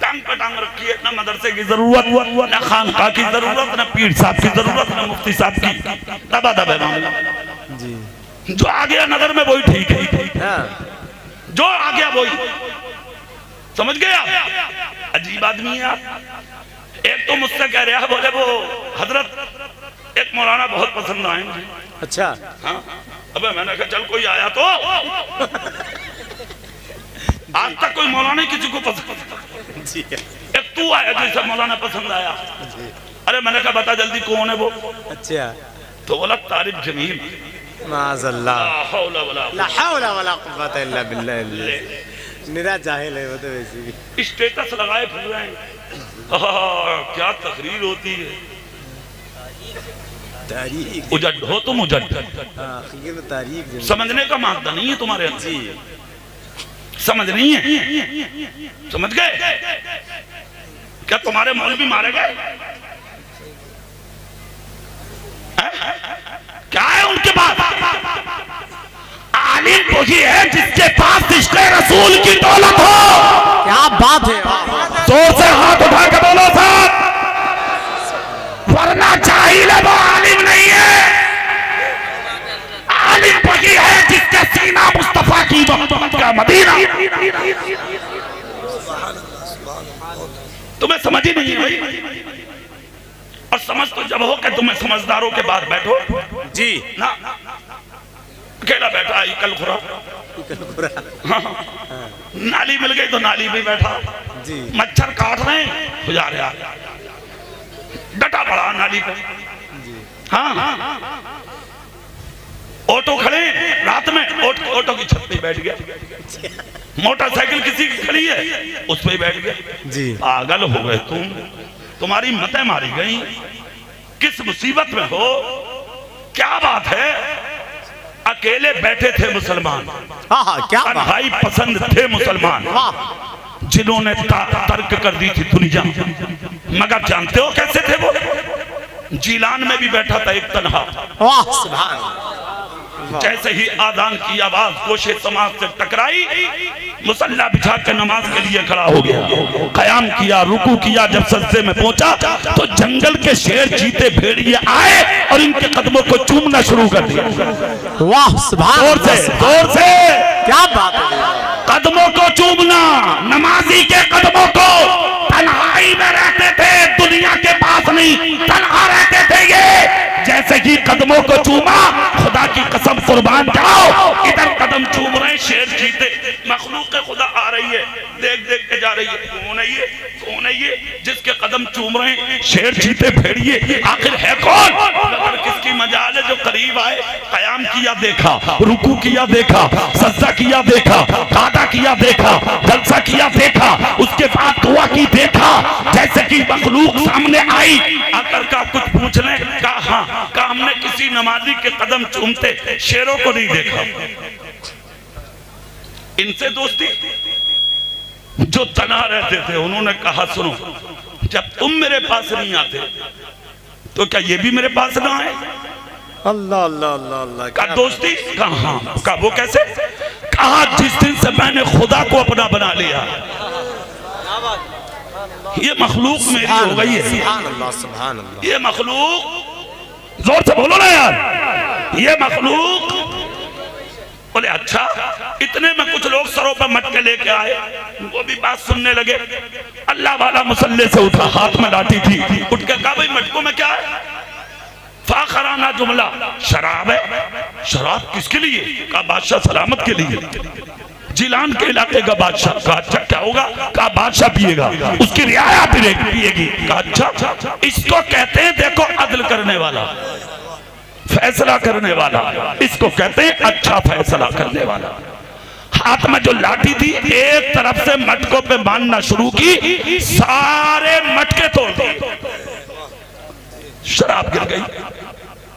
टांग पे टांग रखी है। न मदरसे की जरूरत, न खानका की जरूरत, न पीर साहब की जरूरत, न मुफ्ती साहब की। दबा दबे मामला जी। जो आ गया नजर में वही ठीक है, जो आ गया वही समझ गया। अजीब आदमी है आप। एक तो मुझसे कह रहा है, बोले वो हजरत एक मौलाना बहुत पसंद आए मुझे। अच्छा, हाँ, अबे मैंने कहा चल कोई आया तो। आज तक कोई मौलाना किसी को पसंद जी। एक तू आया जैसा मौलाना पसंद आया। अरे मैंने कहा बता जल्दी कौन है वो? अच्छा, तो बोला तारिफ जमील। माज़अल्लाह, ला हौला वला कुव्वता इल्ला बिल्लाह। निरा जाहिल है वो तो वैसे भी। स्टेटस लगाए फिर रहे हैं। क्या तकरीर होती है। तारीख उजड हो तुम उजड, तारीख समझने का मादा नहीं है तुम्हारे अंदर। जी, समझ नहीं है, समझ गए? क्या तुम्हारे मौलवी मारे गए? क्या है उनके पास? आलिम वही है जिसके पास इश्क़े रसूल की दौलत हो। क्या बात है, जोर से हाथ उठा के बोलो साहब, वरना जाहिल है वो आलिम नहीं है। आलिम वही है जिसका सीना मुस्तफा की मोहब्बत का मदीना। तुम्हें समझ ही नहीं है भाई, और समझ तो जब हो कि तुम्हें समझदारों के बाद बैठो जी ना। अकेला बैठा कल खुरा, हाँ। नाली मिल गई तो नाली में बैठा जी। मच्छर काट रहे हो जा रहे, डटा पड़ा नाली पे। हाँ, ऑटो खड़े रात में, ऑटो की छत पे बैठ गया। मोटरसाइकिल किसी की खड़ी है उस पे बैठ गया जी। पागल हो गए तुम, तुम्हारी मतें मारी गई। किस मुसीबत में हो, क्या बात है? अकेले बैठे थे मुसलमान, हाँ क्या बात। भाई पसंद थे मुसलमान, जिन्होंने तर्क कर दी थी दुनिया। मगर जानते हो कैसे थे वो? जीलान में भी बैठा था एक तन्हा। वाह सुभान। जैसे ही आदान की आवाज कोशे समाज से टकराई, मुसल्ला बिछा के नमाज के लिए खड़ा हो गया। कयाम किया, रुकू किया। जब सजदे में पहुंचा तो जंगल के शेर चीते भेड़िए आए और इनके कदमों को चूमना शुरू कर दिया। वाह सुभान। जोर से, जोर से, क्या बात है। कदमों को चूमना, नमाजी के कदमों को। तन्हाई में रहते थे, दुनिया के पास नहीं, तन्हा रहते थे ये। जैसे ही कदमों को चूमा, खुदा की कसम कुर्बान जाओ, इधर कदम चूम रहे शेर चीते, मखलूक खुदा आ रही है, देख देख के जा रही है। कौन है ये? कौन है ये जिसके कदम चूम रहे हैं शेर चीते भेड़िए? आखिर है कौन? अगर किसकी मजाल है जो करीब आए, कयाम किया देखा, रुकू किया देखा, सज्जा किया देखा, कादा किया देखा, जलसा किया देखा, उसके बाद दुआ की देखा। जैसे कि मखलूक सामने आई, आकर का कुछ पूछ ले, कहा हमने किसी नमाजी के कदम चूमते शेरों को नहीं देखा। इनसे दोस्ती जो तना रहते थे, उन्होंने कहा सुनो, जब तुम मेरे पास नहीं आते तो क्या ये भी मेरे पास ना आए? अल्लाह अल्लाह अल्लाह अल्लाह। का दोस्ती कहा, का वो कैसे? कहा जिस दिन से मैंने खुदा को अपना बना लिया, ये मखलूक मेरी हो गई है। सुभान अल्लाह, सुभान अल्लाह। ये मखलूक, जोर से बोलो ना यार, ये मखलूक। बोले अच्छा। इतने में कुछ लोग सरों पर मटके लेके आए, वो भी बात सुनने लगे। अल्लाह वाला मुसल्ले से उठा, हाथ में लाठी थी, उठ के कहा भाई मटकों में क्या है? फाखराना जुमला, शराब है। शराब किसके लिए? कहा बादशाह सलामत के लिए। जिलान के इलाके का बादशाह। कहा अच्छा क्या होगा? कहा बादशाह पिएगा, उसकी रियाया पिएगी। कहा अच्छा, इसको कहते हैं देखो अदल करने वाला, फैसला करने वाला, इसको कहते हैं अच्छा फैसला करने वाला। हाथ में जो लाठी थी, एक तरफ से मटकों पे बांधना शुरू की, सारे मटके तोड़ दिए, शराब गिर गई।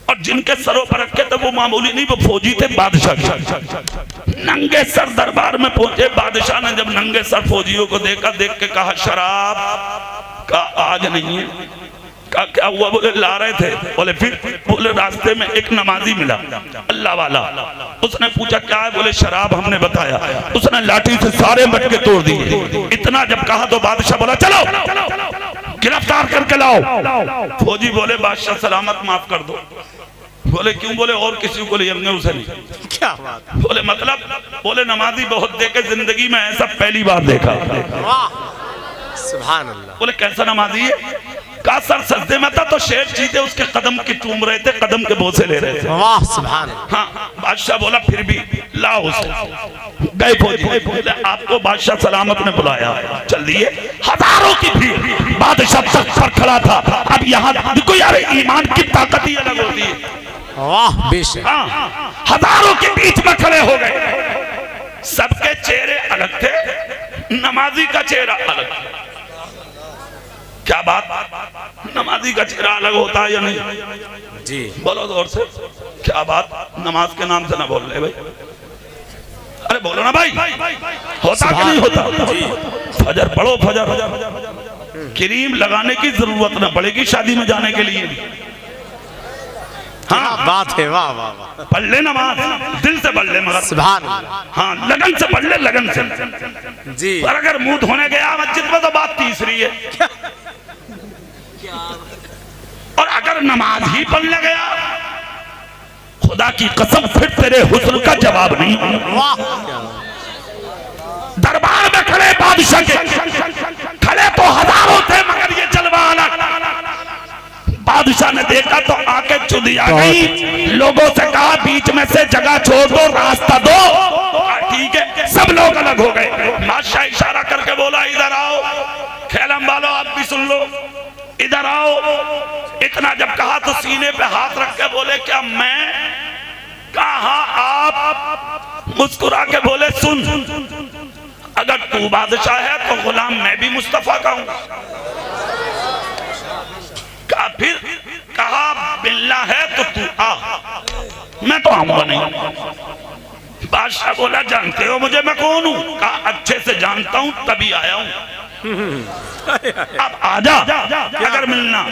और जिनके सरों पर रखे थे वो मामूली नहीं, वो फौजी थे बादशाह के। नंगे सर दरबार में पहुंचे। बादशाह ने जब नंगे सर फौजियों को देखा, देख के कहा शराब का आज नहीं है। कहा क्या हुआ? बोले ला रहे थे। बोले फिर? बोले रास्ते में एक नमाजी मिला, अल्लाह वाला। उसने पूछा क्या है? बोले शराब हमने बताया। उसने लाठी से सारे मटके तोड़ दिए। इतना जब कहा तो बादशाह बोला चलो गिरफ्तार करके लाओ। फौजी बोले बादशाह सलामत, माफ कर दो। बोले क्यों? बोले और किसी को ले हमने उसे नहीं। क्या बात। बोले मतलब? बोले नमाजी बहुत देखे, जिंदगी में ऐसा पहली बार देखा। वाह सुभान अल्लाह। बोले कैसा नमाजी है? का सर सजदे में था तो शेर चीते उसके कदम की चूम रहे थे, कदम के बोसे ले रहे थे। वाह सुभान। हाँ, बादशाह बोला फिर भी लाओ उसे। गए फौजी, आपको बादशाह सलामत ने बुलाया, चल दिए। हजारों की भीड़, बादशाह तख्त पर खड़ा था। अब यहाँ देखो यार, ईमान की ताकत ही अलग होती है। वाह बेशक। हाँ, हजारों के बीच में खड़े हो गए। सबके चेहरे अलग थे, नमाजी का चेहरा अलग था। क्या बात? नमाजी का चेहरा अलग होता है या नहीं? जी बोलो जोर से, क्या बात? नमाज के नाम से ना बोल रहे भाई, अरे बोलो ना भाई, होता कि नहीं होता? फजर पढ़ो, फजर क्रीम लगाने की जरूरत ना पड़ेगी शादी में जाने के लिए। हाँ बात है, वाह वाह वाह। पढ़ ले नमाज, दिल से पढ़ ले, मगर सुभान अल्लाह। हाँ लगन से पढ़ ले, लगन से जी। पर अगर मुंह धोने गया मस्जिद में तो बात तीसरी है। और अगर नमाज ही पढ़ने गया, खुदा की कसम फिर तेरे हुस्न का जवाब नहीं। वाह। दरबार में खड़े बादशाह के खड़े तो हजारों थे, मगर ये जलवा अलग। बादशाह ने देखा तो आके चुदी आ गई, लोगों से कहा बीच में से जगह छोड़ दो, रास्ता दो। ठीक है, सब लोग अलग हो गए। बादशाह इशारा करके बोला इधर आओ, खेलम वालों आप भी सुन लो, इधर आओ। इतना जब कहा तो सीने पे हाथ रख के बोले क्या मैं? कहा आप? मुस्कुरा के बोले सुन, अगर तू बादशाह है तो गुलाम मैं भी मुस्तफा का हूं। फिर कहा बिल्ला है तो तू आ, मैं तो आऊंगा नहीं। बादशाह बोला जानते हो मुझे मैं कौन हूं? कहा अच्छे से जानता हूं तभी आया हूं, अब आजा अगर मिलना।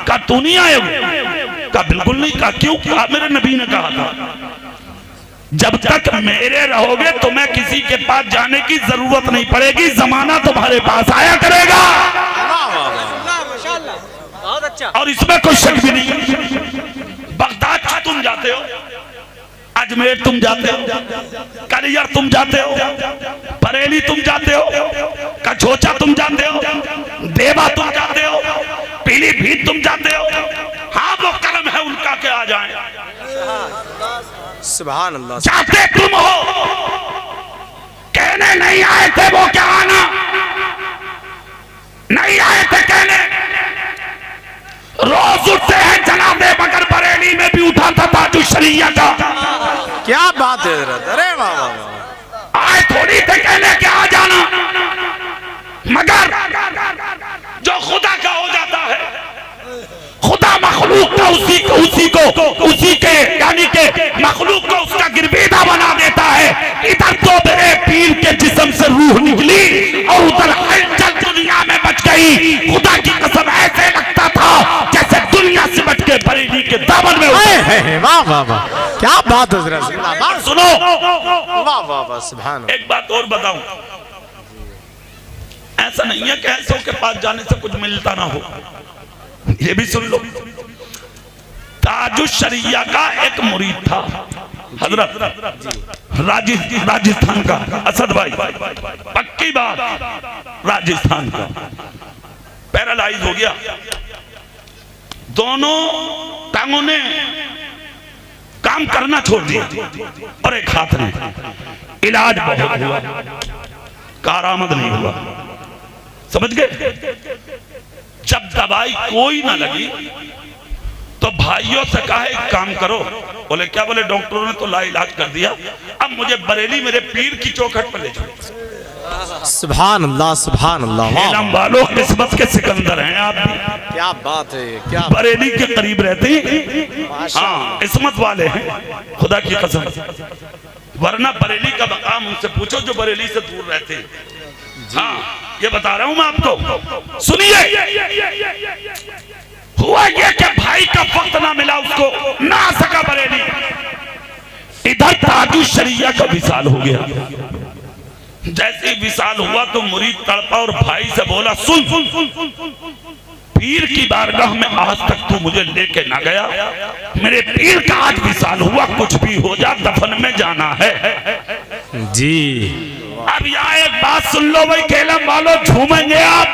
कहा तू नहीं आएगा? कहा बिल्कुल नहीं। कहा क्यों? कहा मेरे नबी ने कहा था जब तक मेरे रहोगे तुम्हें किसी के पास जाने की जरूरत नहीं पड़ेगी, जमाना तुम्हारे पास आया करेगा। और इसमें कोई शक भी नहीं। बगदाद तुम जाते हो, अजमेर तुम जाते हो, कलियर तुम जाते हो, बरेली तुम जाते हो, कछोचा तुम जाते हो, देवा तुम जाते हो, पीलीभीत तुम जाते हो। हाँ वो कर्म है उनका के आ जाए। सुभान अल्लाह। जाते तुम हो, कहने नहीं आए थे वो क्या आना, नहीं आए थे कहने। रोज उठते हैं जनाबे, मगर बरेली में भी उठा था ताजु शरिया का। क्या बात है? अरे वाह वाह। आए थोड़ी थे कहने के आ जाना, मगर जो खुदा का हो जाता है, खुदा मखलूक का उसी के यानी के मखलूक को उसका गिरवेदा बना देता है। इधर तो मेरे पीर के जिस्म से रूह निकली और उधर हलचल दुनिया में बच गई। खुदा की कसम ऐसे लगता था जैसे दुनिया सिमट के बरेली के दामन में। वाह वाह वाह, क्या बात है जरा सुनो। वाह वाह वाह, सुभान। एक बात और बताऊं, ऐसा नहीं है कि ऐसों के पास जाने से कुछ मिलता ना हो, ये भी सुन लो। ताजु शरिया का एक मुरीद था हजरत, राजस्थान का असद भाई, पक्की बात, राजस्थान का। पैरालाइज हो गया, दोनों टांगों ने काम करना छोड़ दिया और एक हाथ ने। इलाज बहुत हुआ, कारामद नहीं हुआ, समझ गए। जब दवाई कोई ना लगी तो भाइयों से कहा एक काम करो। बोले क्या? बोले डॉक्टरों ने तो लाइलाज कर दिया, अब मुझे बरेली मेरे पीर की चौखट पर ले जाओ। सुभान अल्लाह, सुभान अल्लाह। इलम वालों किस्मत के सिकंदर हैं आप भी। क्या बात है, क्या बरेली के करीब रहते हैं, हाँ किस्मत वाले हैं खुदा की कसम। वरना बरेली का मकाम उनसे पूछो जो बरेली से दूर रहते हैं। हाँ ये बता रहा हूं मैं आपको, सुनिए। हुआ ये कि भाई का वक्त ना मिला, उसको ना आ सका बरेली। इधर ताजु शरिया का विसाल हो गया। जैसे विसाल हुआ तो मुरीद तड़पा और भाई से बोला सुन, पीर की बारगाह में आज तक तू मुझे लेके ना गया, मेरे पीर का आज विसाल हुआ, कुछ भी हो जा दफन में जाना है जी। अब यहाँ एक बात सुन लो भाई, केलम वालों झूमेंगे आप।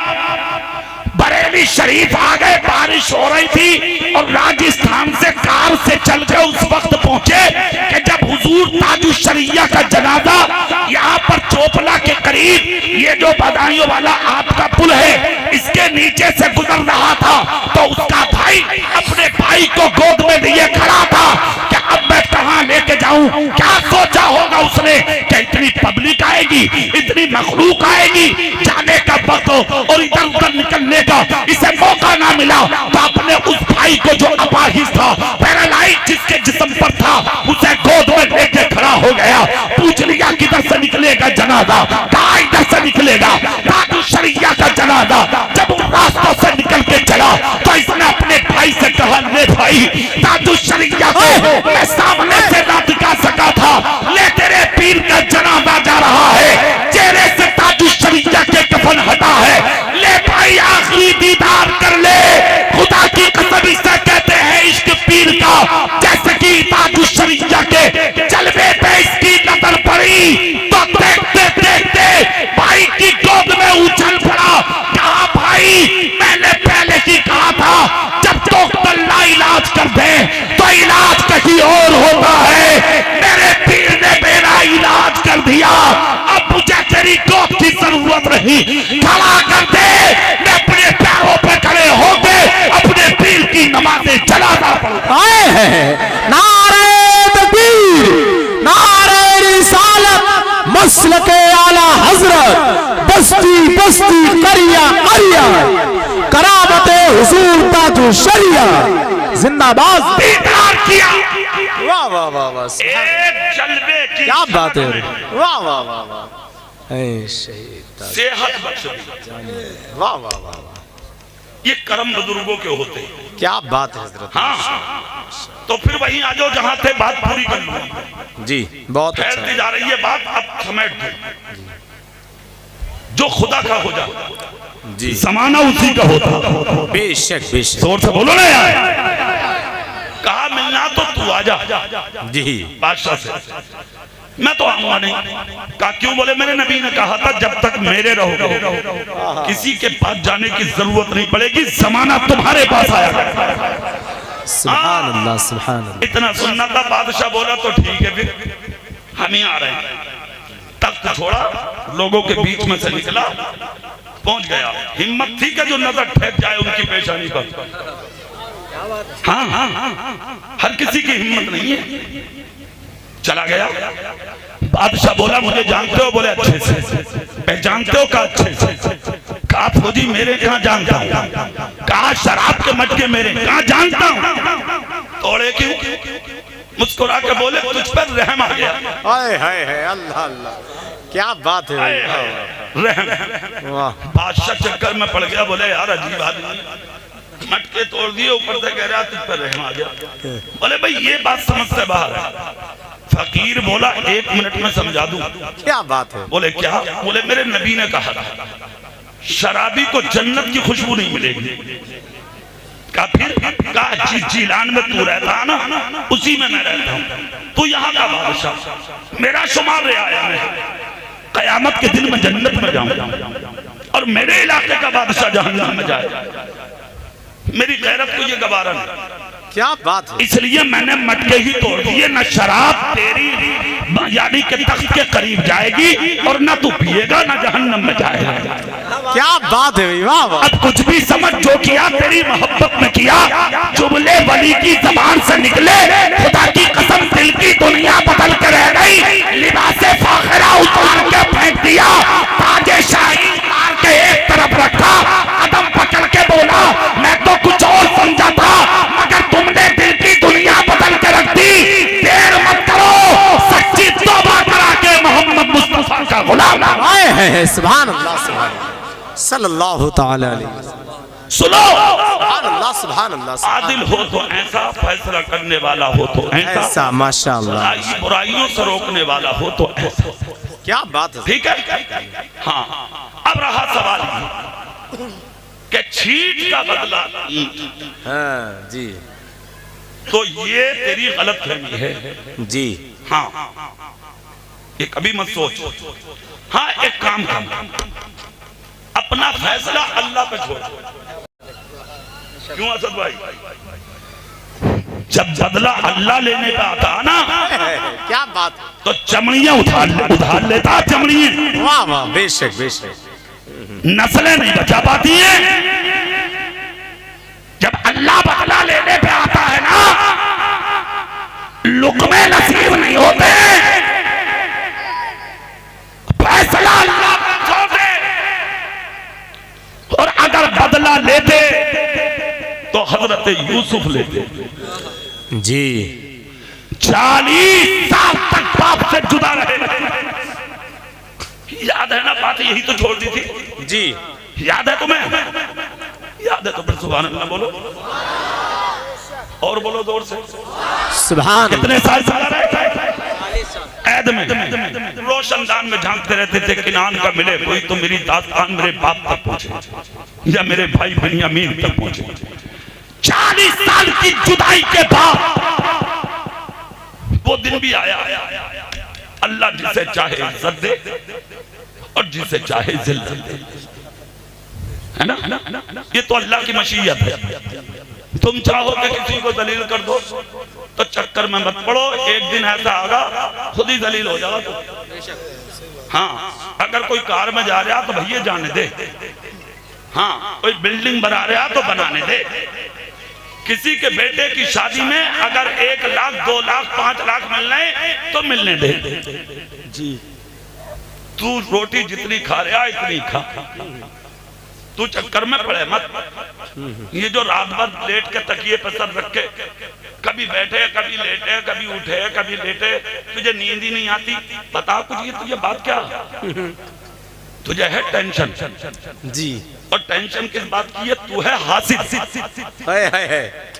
बरेली शरीफ आ गए, बारिश हो रही थी और राजस्थान से कार से चल के उस वक्त पहुंचे कि जब हुजूर ताजु शरिया का जनाजा यहाँ पर चोपला के करीब, ये जो बदायूं वाला आपका पुल है इसके नीचे से गुजर रहा था, तो उसका भाई अपने भाई को गोद में लिए खड़ा था कि अब मैं कहाँ लेके जाऊं। क्या सोचा होगा उसने कि इतनी पब्लिक आएगी, इतनी मखलूक आएगी, जाने का वक्त और इधर उधर निकलने का इसे मौका ना मिला, तो अपने उस भाई को जो अपाहिज था, पैरालाइज जिसके जिस्म पर था, उसे गोद में लेके खड़ा हो गया। पूछ लिया किधर से निकलेगा जनाजा? कहा इधर से निकलेगा। ताजु शरिया का जनाजा जब उन रास्तों से निकल के चला तो इसने अपने भाई से कहा ले भाई नहीं ताजुश शरीया को मैं सामने से ना दिखा सका था, ले तेरे पीर का जनाजा जा रहा है, चेहरे से ताजुश शरीया के कफन हटा है, ले भाई आखिरी दीदार कर ले। खुदा की कसम इसे कहते हैं इश्क पीर का, जैसे कि ताजुश शरीया के जलवे पे इसकी नजर पड़ी तो देखते देखते भाई की गोद में उछल पड़ा। कहा भाई मैंने पहले ही कहा था जब डॉक्टर ला इलाज कर दे तो इलाज कहीं और होता है, मेरे पीर ने मेरा इलाज कर दिया, अब मुझे तेरी गोद की जरूरत नहीं, खड़ा कर दे, मैं अपने पैरों पे खड़े होके अपने पीर की नमाज़ें जनाजा पढ़ूंगा। आए हैं नारे तकबीर, नारे रिसालत, मसलके आला हजरत, बस्ती बस्ती करिया करिया, करामते हुजूर ताजुश शरिया जिंदाबाद। दीदार किया, वाह वाह वाह वाह, एक जलवे की क्या बात है, वाह वाह वाह वाह, ऐ शहीद, सेहत बख्श दी। वाह वाह वाह वाह, ये कर्म बुजुर्गों के होते हैं। क्या बात है हजरत। हाँ, तो फिर वहीं आ जाओ जहां थे, बात पूरी कर लो जी, बहुत अच्छा फैलती जा रही है बात, अब समेट दो। जो खुदा का हो जा जी, जमाना उसी का होता। बेशक बेशक, जोर से बोलो ना यार। कहा मिलना तो तू आ जा जी, बादशाह से, मैं तो आऊंगा नहीं। कहा क्यों? बोले मेरे नबी ने कहा था जब तक मेरे रहोगे किसी के पास जाने की जरूरत नहीं पड़ेगी, जमाना तुम्हारे पास आया। सुभान अल्लाह सुभान अल्लाह। इतना सुनना था। बादशाह बोला तो ठीक है, फिर हम ही आ रहे हैं। तख्त छोड़ा, लोगों के बीच में से निकला, पहुंच गया। हिम्मत थी कि जो नजर ठेक जाए उनकी पेशानी पर। हाँ हाँ हाँ, हर किसी की हिम्मत नहीं है। चला गया। बादशाह बोला मुझे जानते हो? बोले अच्छे से। पहचानते हो? कहा अच्छे से। कहा फौजी मेरे कहाँ जानता हूँ? कहा शराब के मटके मेरे कहाँ जानता हूँ? तोड़े क्यों? मुस्कुरा के बोले तुझ पर रहम आ गया। हाय हाय हाय, अल्लाह अल्लाह, क्या बात है, रहम। वाह, बादशाह चक्कर में पड़ गया। बोले यार अजीब आदमी, मटके तोड़ दिए, ऊपर से कह रहा तुझ पर रहम आ गया। बोले भाई ये बात समझ से बाहर है। फकीर बोला 1 मिनट में समझा दूं। क्या बात है। बोले क्या? बोले मेरे नबी ने कहा था शराबी को जन्नत की खुशबू नहीं मिलेगी। कहा फिर? कहा जिस जिलान में तू रहता है ना उसी में मैं रहता हूँ। तू यहाँ का बादशाह, मेरा शुमार रियाया में, कयामत के दिन में जन्नत में जाऊंगा और मेरे इलाके का बादशाह जहन्नम में जाएगा। मेरी गैरत को ये गवारा नहीं। क्या बात है। इसलिए मैंने मटके ही तोड़ दिए। न शराब तेरी यानी के तख्त के करीब जाएगी और न तू पिएगा, न जहन्नम में जाएगा। क्या बात है, वाह वाह। अब कुछ भी समझ, जो किया तेरी मोहब्बत में किया, जुमले वली की जबान से निकले, खुदा की कसम दिल की दुनिया बदल कर रह गई। लिबासे फाखिरा उतार के फेंक दिया, ताजे शाही उतार के एक तरफ रखा, कदम पकड़ के बोला मैं तो कुछ और समझा था, मगर तुमने दिल की दुनिया बदल के रख दी। देर मत करो, सच्ची तौबा करा के मोहम्मद मुस्तफा का गुलाम आए हैं, सुभान अल्लाह सुभान अल्लाह, सल्लल्लाहु ताला अलैहि वसल्लम। सुनो, सुभान अल्लाह सुभान अल्लाह। आदिल हो तो ऐसा, फैसला करने वाला हो तो ऐसा, माशाअल्लाह, बुराइयों से रोकने वाला हो तो ऐसा। क्या बात है। ठीक है। हाँ, अब रहा सवाल कि छींट का बदला हाँ जी, तो ये तेरी गलतफहमी है जी। हाँ, ये कभी मत सोच। हाँ, एक काम कर, अपना फैसला अल्लाह पे छोड़। क्यों असद भाई? जब बदला अल्लाह लेने का आता ना, क्या बात, तो चमड़ियां उधार लेता। चमड़ियां, वाह वाह, बेशक बेशक, नस्लें नहीं बचा पाती हैं। जब अल्लाह बदला लेने पे आता है ना, लुक़्मे नसीब नहीं होते। फैसला अल्लाह पे छोड़ दे। और अगर बदला लेते तो हजरत यूसुफ लेते जी। 40 साल तक बाप से जुदा रहे। याद है ना बात? यही तो छोड़ दी थी जी। याद है तुम्हें? याद है तो फिर सुभान अल्लाह बोलो। और बोलो जोर से। सुभान कितने साल चला रहे ऐद में रोशनदान में झांकते रहते थे, किनान का मिले कोई तो मेरी दास्तान मेरे बाप तक पहुंचे या मेरे भाई बिन्यामीन तक पहुंचे। 40 साल की जुदाई के बाद वो दिन भी आया। अल्लाह जिसे चाहे इज्जत दे और जिसे चाहे जिल्लत दे, है ना? ये तो अल्लाह की मशीयत है। तुम चाहो कि किसी को दलील कर दो तो चक्कर में मत पड़ो, एक दिन ऐसा आगा खुद ही दलील हो जाएगा। हाँ, अगर कोई कार में जा रहा तो भैया जाने दे। हाँ, कोई बिल्डिंग बना रहा तो बनाने दे। किसी के बेटे की शादी में अगर 1 लाख 2 लाख 5 लाख मिल रहे तो मिलने दे जी। तू रोटी जितनी खा रहा इतनी खा, तू चक्कर में पड़े मत। ये जो रात भर लेट के तकिए पर सर रख के कभी बैठे कभी लेटे कभी उठे कभी लेटे, तुझे नींद ही नहीं आती। बता कुछ, ये तुझे बात क्या? तुझे है टेंशन जी। और टेंशन किस बात की है? तू है हासिद।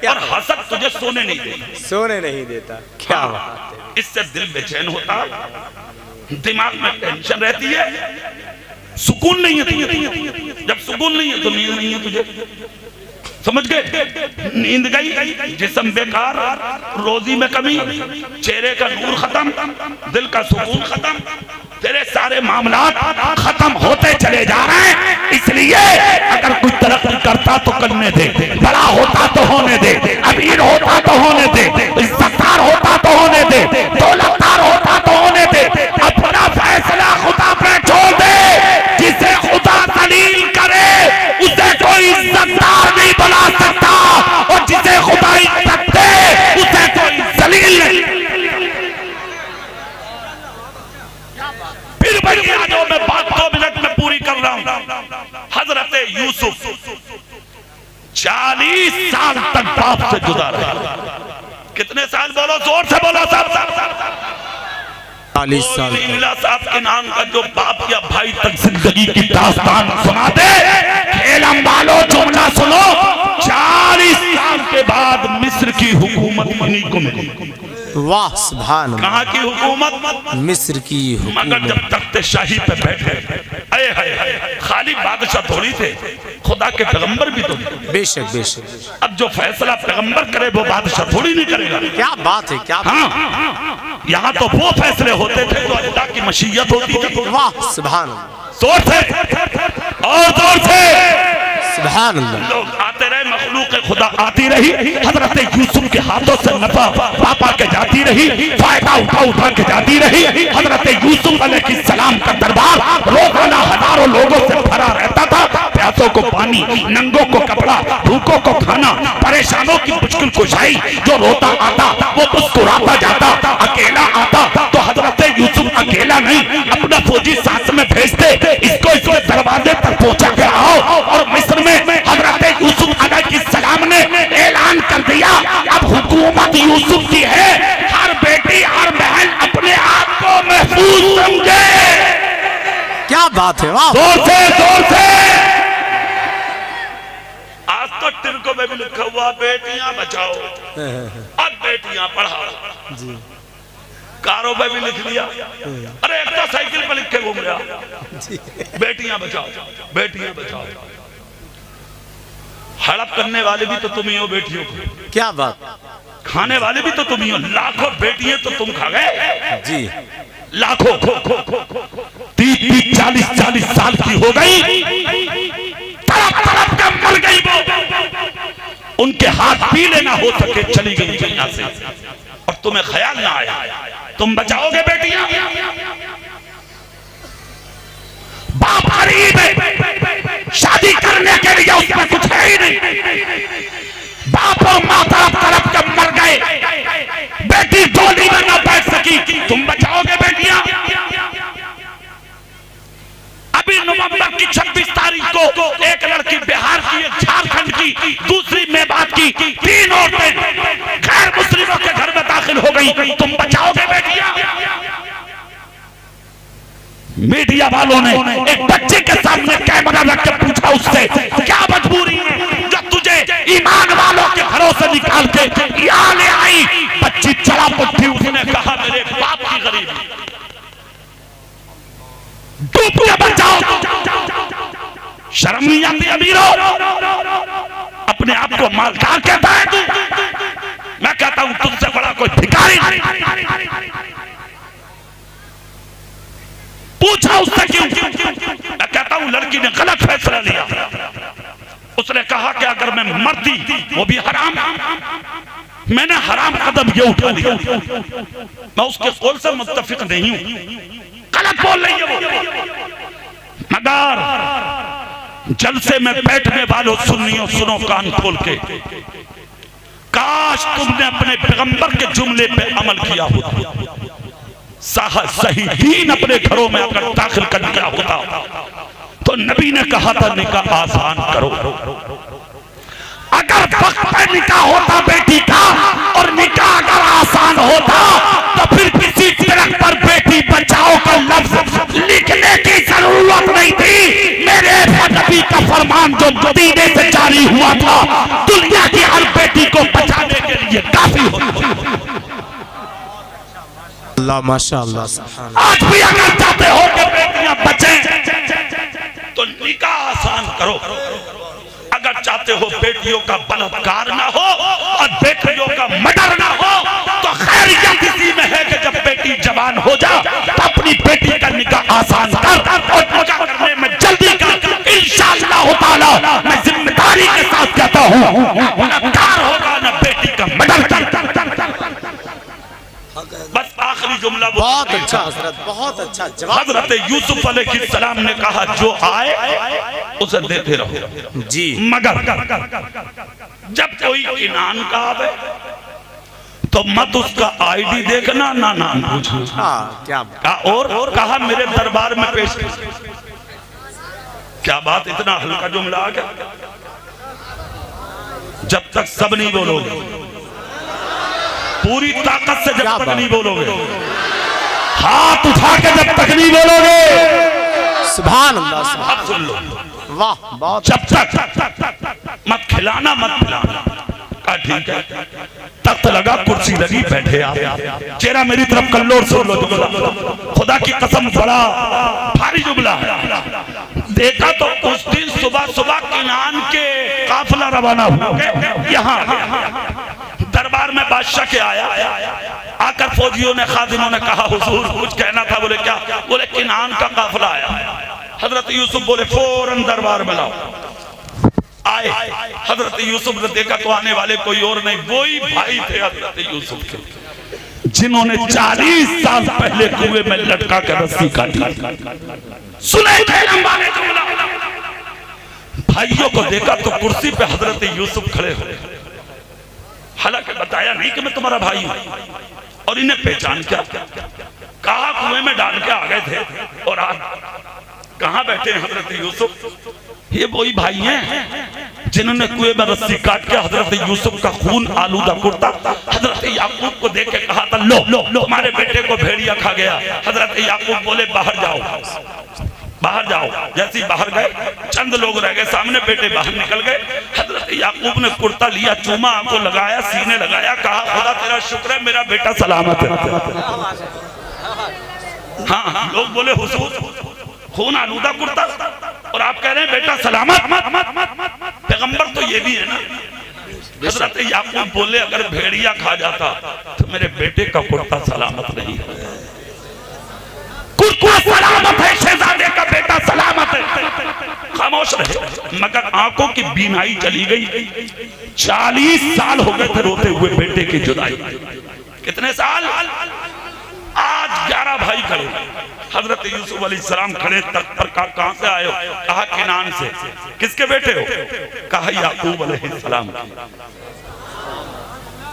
और हसद तुझे सोने नहीं देता। सोने नहीं देता। क्या बात है? इससे दिल बेचैन होता, दिमाग में टेंशन रहती है, सुकून नहीं है तुझे। जब सुकून नहीं है तो नींद नहीं है तुझे, समझ गए? नींद गई, जिस्म बेकार, रोजी में कमी, चेहरे का नूर खत्म, दिल का सुकून खत्म, तेरे सारे मामलात खत्म होते चले जा रहे हैं। इसलिए अगर कोई तरक्की करता तो करने दे, बड़ा होता तो होने दे, अमीर होता तो होने दे, इज्जतदार होता तो होने दे, दौलतदार होता तो होने दे। अपना फैसला खुदा पे छोड़ दे। जिसे खुदा दलील करे उसे कोई इज्जतदार नहीं बना सकता, और जिसे खुदा इज्जत दे उसे कोई जलील नहीं। फिर बढ़िया जो मैं बात 2 मिनट में पूरी कर रहा हूं। हजरत यूसुफ 40 साल तक बाप से जुदा रहे। कितने साल? बोलो जोर से बोलो सब। 40 साल। साहब के नाम का जो बाप या भाई तक जिंदगी की दास्तान सुना दे, खेलम वालों जुमला सुनो। 40 साल के बाद मिस्र की हुकूमत मनी को मिली। वाह सुभान अल्लाह। कहाँ की हुकूमत? मिस्र की हुकूमत। मगर जब तख्ते शाही पे बैठे, अरे हाय, खाली बादशाह थोड़ी थे, खुदा के पैगंबर भी तो। बेशक बेशक। अब जो फैसला पैगंबर करे वो बादशाह थोड़ी नहीं करेगा। क्या बात है, क्या? हाँ, यहाँ तो वो फैसले होते थे जो अल्लाह की मशीयत होती थी। वाह सुभान अल्लाह। जोर से और जोर से सुभान अल्लाह। लोग आते रहे, मखलूक खुदा आती रही, हजरत यूसुफ के हाथों से नफा पापा के जाती रही, फायदा उठा के जाती रही। हजरत यूसुफ अलैहिस्सलाम का दरबार रोजाना हजारों लोगों से भरा रहता था। प्यासों को पानी, नंगों को कपड़ा, भूखों को खाना, परेशानों की मुश्किल कुशाई। जो रोता आता वो मुस्कुराता जाता, अकेला आता तो हजरत यूसुफ अकेला नहीं, अपना फौजी साथ में भेजते, इसको इसके दरवाजे तक पहुंचा के आओ। और मिस्र में हजरत यूसुफ अलैहिस्सलाम ने ऐलान कर दिया, अब हुकूमत यूसुफ की है। हर बेटी हर बहन अपने आप को महफूज समझे। क्या बात है, वाह। जोर से जोर से। आज तो टिरकों में भी लिखा हुआ बेटियां बचाओ, अब बेटियां पढ़ाओ जी। कारों पे भी लिख लिया। अरे एक तो साइकिल पे लिख के घूम रहा, बेटियां बचाओ बेटियां बचाओ। हड़प करने वाले भी तो तुम ही हो बेटियों को। क्या बात। खाने वाले भी तो तुम ही हो। लाखों बेटियां तो तुम खा गए जी। लाखों 30 40 साल की हो गई, तड़प कर मर गई वो। उनके हाथ पीले ना हो सके, चली गई दुनिया से, और तुम्हें ख्याल ना आया तुम बचाओगे बेटियां। बाप गरीब है, शादी करने के लिए उसमें कुछ है ही नहीं। बाप और माँ तड़प कर मर गए, बेटी डोली में ना बैठ सकी, तुम बचाओगे बेटियां। अभी नवंबर की 26 तारीख को एक लड़की बिहार की, एक झारखंड की, दूसरी मेवात की, 3 औरतें गैर मुस्लिमों के घर में दाखिल हो गई। तुम बचाओगे बेटियां। मीडिया वालों ने एक बच्चे के सामने कैमरा रख के पूछा उससे, क्या मजबूरी है जो तुझे ईमान वालों के घरों से निकाल के यहाँ ले आई। बच्ची चला उठी, उसने कहा मेरे बाप की गरीबी, डूब के बचाओ। शर्म नहीं आती अमीरों? अपने आप को मालदार कहता है तू? मैं कहता हूं तुझसे बड़ा कोई भिखारी नहीं। पूछा उससे क्यों? मैं कहता हूं लड़की ने गलत फैसला लिया। उसने कहा कि अगर मैं मरती, वो भी हराम, मैंने हराम कदम ये उठा लिया। मैं उसके कौल से मुत्तफिक नहीं हूं, गलत बोल रही है वो। मगर जलसे में बैठने वालों सुन्नियों, सुनो कान खोल के, काश तुमने अपने पैगंबर के जुमले पे अमल किया होता, सही दीन अपने घरों में अगर दाखिल कर दिया होता तो नबी ने कहा था निकाह आसान करो। अगर वक्त पे निकाह होता बेटी का और निकाह अगर आसान होता तो फिर किसी ट्रक पर बेटी बचाओ का लफ्ज लिखने की जरूरत नहीं थी। मेरे नबी का फरमान जो मदीने से जारी हुआ था, दुनिया की हर बेटी को बचाने के लिए काफी होता। अल्लाह माशाअल्लाह। आज भी अगर चाहते हो कि बेटियां बचें तो निकाह आसान करो। अगर चाहते हो बेटियों का बलात्कार ना हो और बेटियों का मर्डर ना हो तो खैरियत इसी में है कि जब बेटी जवान हो जा तो अपनी बेटी का निकाह आसान कर, और निकाह करने में जल्दी कर। इंशाअल्लाह ताला मैं जिम्मेदारी के साथ कहता हूँ, ना कार होगा ना बेटी का मर्डर कर। बस आखिरी जुमला। बहुत अच्छा हजरत, बहुत अच्छा जवाब। हजरत यूसुफ अलैहिस्सलाम ने कहा जो आए उसे देते रहो जी, मगर जब कोई किनान का आवे तो मत उसका आईडी देखना, ना नाम पूछना। हाँ क्या और कहा मेरे दरबार में पेश। क्या बात, इतना हल्का जुमला आ गया? जब तक सब नहीं बोलोगे, पूरी ताकत से जब तक नहीं बोलोगे, हाथ उठा के जब तक नहीं बोलोगे, सुभान अल्लाह। अब सुन लो, वाह बहुत। जब तक मत खिलाना मत पिलाना। ठीक है, तख्त लगा, कुर्सी लगी, बैठे आप, चेहरा मेरी तरफ कर लो और सुन लो जुमला। खुदा की कसम बड़ा भारी जुमला है। देखा तो उस दिन सुबह सुबह किनान के काफिला रवाना हुआ यहाँ दरबार में बादशाह के आया। आकर फौजियों ने, खादिमों ने कहा हुजूर कुछ कहना था। बोले क्या? बोले किनान का काफिला आया। हजरत यूसुफ बोले फौरन दरबार में लाओ। आए, हजरत यूसुफ ने देखा तो आने वाले कोई और नहीं, वही भाई थे हजरत यूसुफ के, जिन्होंने 40 साल पहले कुएं में लटका कर रस्सी काटी। सुने भाइयों को देखा तो कुर्सी पे हजरत यूसुफ खड़े हो। हालांकि बताया नहीं कि मैं तुम्हारा भाई हूं, और इन्हें पहचान क्या, कहा कुएं में डाल के आ गए थे और आज कहां बैठे हैं हजरत यूसुफ। ये वही भाई हैं जिन्होंने कुएं में रस्सी काट के हजरत यूसुफ का खून आलूदा कुर्ता हजरत याकूब को देख के कहा था लो तुम्हारे बेटे को भेड़िया खा गया। हजरत याकूब बोले बाहर जाओ, बाहर जाओ। जैसे ही बाहर गए, चंद लोग रह गए सामने, बेटे बाहर निकल गए। हजरत याकूब ने कुर्ता लिया, चूमा आंखों लगाया, सीने लगाया, कहा खुदा तेरा शुक्र है मेरा बेटा सलामत है। हाँ, लोग बोले हुजूर खून आलूदा कुर्ता और आप कह रहे हैं बेटा सलामत। पैगंबर तो ये भी है ना। हजरत याकूब बोले अगर भेड़िया खा जाता तो मेरे बेटे का कुर्ता सलामत नहीं है। कुर्ता सलामत है, शहजादे का बेटा सलामत है। खामोश रहे, मगर आंखों की बीनाई चली गई। 40 साल हो गए थे रोते हुए बेटे की जुदाई। कितने साल? आज 11 भाई खड़े। हजरत यूसुफ अलैहिस्सलाम खड़े तख्त पर। कहां से आए हो? कहा किनान से। किसके बेटे हो? कहा याकूब अलैहिस्सलाम।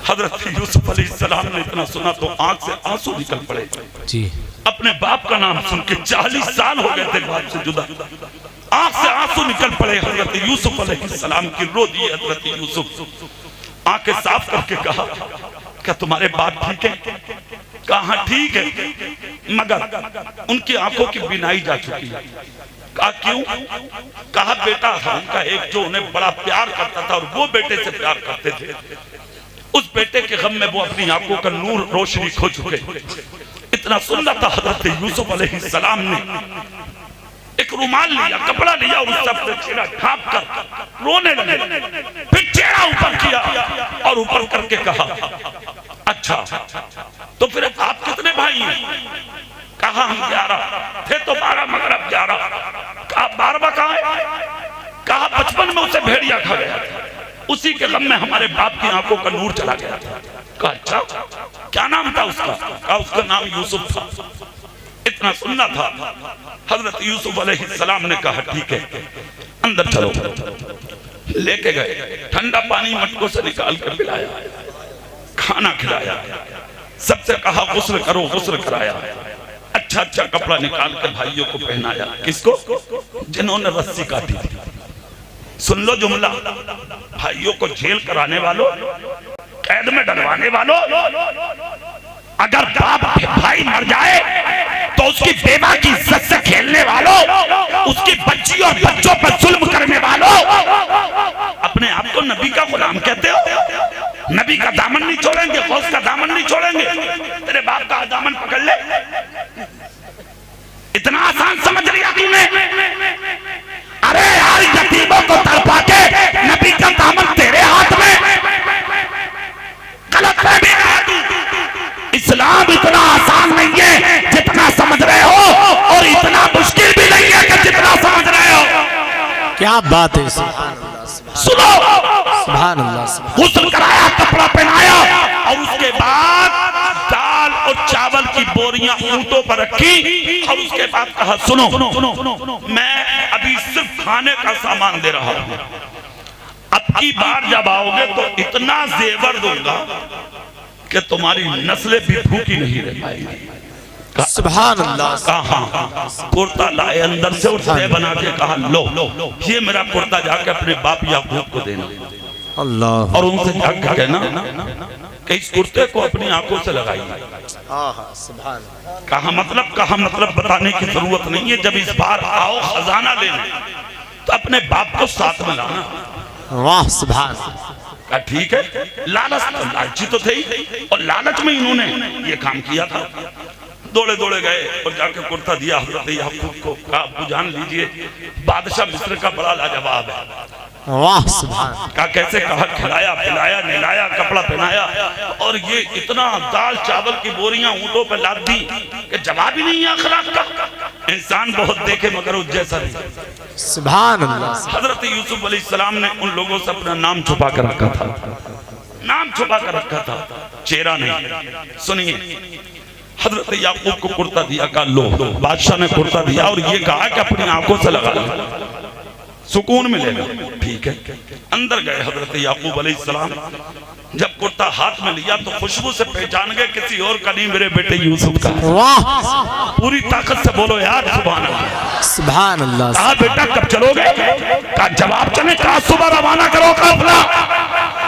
हजरत यूसुफ अलैहिस्सलाम ने इतना सुना तो आंख से आंसू निकल पड़े जी। अपने बाप का नाम सुन के 40 साल हो गए थे बाप से जुदा। आंख से आंसू निकल पड़े। हजरत यूसुफ अलैहिस्सलाम की रो दी। हजरत यूसुफ आंखें साफ करके कहा क्या तुम्हारे बाप ठीक है? कहा ठीक है, मगर उनकी आंखों की बीनाई जा चुकी है। कहा क्यों? कहा बेटा था उनका एक जो उन्हें बड़ा प्यार करता था और वो बेटे से प्यार करते थे। उस बेटे के गम में वो अपनी आंखों का नूर रोशनी खो चुके। इतना सुनना था हजरत यूसुफ अलैहिस्सलाम ने एक रुमाल लिया, कपड़ा लिया और उस सब चेहरा ढांप कर रोने लगे। फिर चेहरा ऊपर किया और ऊपर करके कहा, अच्छा तो फिर आप कितने भाई हैं? कहा हम 11 थे, तो 12 मगर अब 11। कहा 12वां कहाँ है? कहा बचपन में उसे भेड़िया खा गया था, उसी के गम में हमारे बाप की आंखों का नूर चला गया था। कहा अच्छा, क्या नाम था उसका? कहा उसका नाम यूसुफ था। इतना सुनना था। हजरत यूसुफ अलैहिस्सलाम ने कहा ठीक है अंदर चलो। लेके गए, ठंडा पानी मटकों से निकाल कर पिलाया, खाना खिलाया, सबसे कहा गुस्ल करो, गुस्ल कराया, अच्छा अच्छा कपड़ा निकाल कर भाइयों को पहनाया। किसको? जिन्होंने रस्सी काटी थी। सुन लो जुमला, भाइयों को जेल कराने वालों, कैद में डलवाने वालों, अगर बाप भाई मर जाए तो उसकी बेवा की इज्जत से खेलने वालों, उसकी बच्ची और बच्चों पर जुल्म करने वालों, अपने आप को नबी का गुलाम कहते हो? नबी का दामन नहीं छोड़ेंगे, गौस का दामन नहीं छोड़ेंगे, तेरे बाप का दामन पकड़ ले। इतना आसान समझ लिया तूने? अरे यार, यतीमों को तड़पा के नबी का दामन तेरे हाथ में, गलत फहमी है। इस्लाम इतना आसान नहीं है जितना समझ रहे हो, और इतना मुश्किल भी नहीं है कि जितना समझ रहे हो। क्या बात है? सुनो, सुभान अल्लाह। गुस्ल कराया, कपड़ा पहनाया और उसके बाद दाल और चावल की बोरियां ऊंटों पर रखी और उसके बाद कहा सुनो, मैं अभी सिर्फ खाने का सामान दे रहा हूं, अब की बार जब आओगे तो इतना जेवर दूंगा कि तुम्हारी नस्लें भी भूखी नहीं रह पाएगी। सुभान अल्लाह। कहा कुर्ता लाए अंदर से, उठते बना के कहा लो ये मेरा कुर्ता जाके अपने बाप याकूब को देना। अल्लाह। और उनसे जाकर कहना कि इस कुर्ते को अपनी आंखों से लगाइए। कहा मतलब बताने की जरूरत नहीं है। जब इस बार आओ खजाना लेने तो अपने बाप को साथ में लाना। वाह सुभान। कहा ठीक है। लालची तो थे ही, और लालच में इन्होंने ये काम किया था। दौड़े दौड़े गए और जाके कुर्ता दिया हजरत याकूब को। कहा आपको जान लीजिए, बादशाह मिस्र का बड़ा लाजवाब है। वाह सुभान। कहा कैसे? कहा खिलाया पिलाया निलाया कपड़ा पहनाया, और ये इतना दाल चावल की बोरियां ऊंटों पर लाद दी कि जवाब ही नहीं है अखलाक का। इंसान बहुत देखे मगर उस जैसा नहीं। सुभान अल्लाह। हजरत यूसुफ अलैहिस्सलाम ने उन लोगों से अपना नाम छुपा कर रखा था, नाम छुपा कर रखा था, चेहरा नहीं। सुनिए, हजरत याकूब को कुर्ता दिया, कहा लो। बादशाह ने कुर्ता दिया और ये कहा कि अपनी आंखों से लगा लो, सुकून मिलेगा। ठीक है। अंदर गए हजरत याकूब अलैहिस्सलाम। जब कुर्ता हाथ में लिया तो खुशबू से पहचान गए किसी और का नहीं, मेरे बेटे यूसुफ का। वाह। पूरी ताकत से बोलो यार सुभान अल्लाह। सुभान अल्लाह। कहा बेटा कब चलोगे? कहा जवाब चले। कहा सुबह रवाना करो काफिला।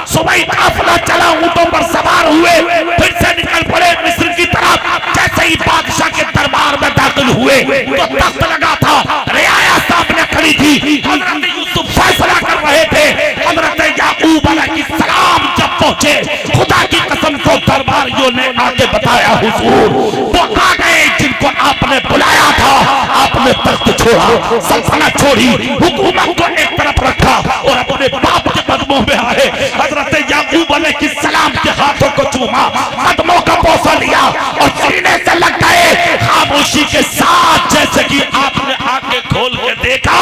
सुबह ही काफिला चला, ऊंटों पर सवार हुए, फिर से निकल पड़े मिस्र की तरफ। जैसे ही बादशाह के दरबार में दाखिल हुए तो तख्त लगा था, रियाया सामने खड़ी थी, हजरत यूसुफ फैसला कर रहे थे। हजरत याकूब अलैहिस्सलाम जब पहुंचे, खुदा की कसम को दरबारियों ने आके बताया हुजूर वो आ गए जिनको आपने बुलाया था। आपने तख्त छोड़ा, सल्तनत छोड़ी, हुकूमत को एक तरफ रखा और अपने बाप के कदमों में आए। हजरत याकूब अलैहिस्सलाम के हाथों को चूमा, कदमों का बोसा लिया और सीने से लग गए खामोशी के साथ। जैसे कि आपने आंखें खोल के देखा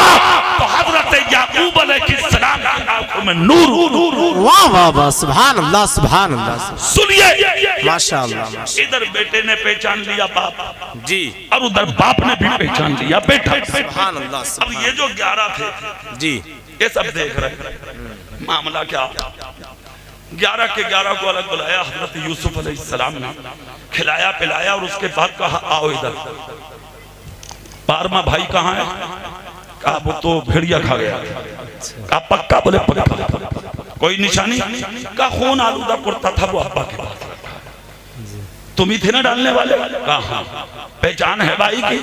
तो हजरत याकूब अलैहिस्सलाम की आंखों में नूर। वाह वाह वाह। सुभान अल्लाह सुभान अल्लाह। सुनिए माशाअल्लाह। इधर बेटे ने पहचान लिया बाप जी, और उधर बाप ने भी पहचान लिया बेटा। सुभान अल्लाह। अब ये जो 11 थे जी, ये सब देख रहे मामला क्या। 11 के 11 को अलग बुलाया हजरत यूसुफ अलैहिस्सलाम ने, खिलाया पिलाया और उसके बाद कहा आओ इधर। 12वां भाई कहाँ है? कहा वो तो भेड़िया खा गया। कहा पक्का? बोले पक्का। कोई निशानी? कहा खून आलूदा कुर्ता था वो अब्बा के पास, तुम ही थे ना डालने वाले? कहा हाँ। पहचान है भाई की?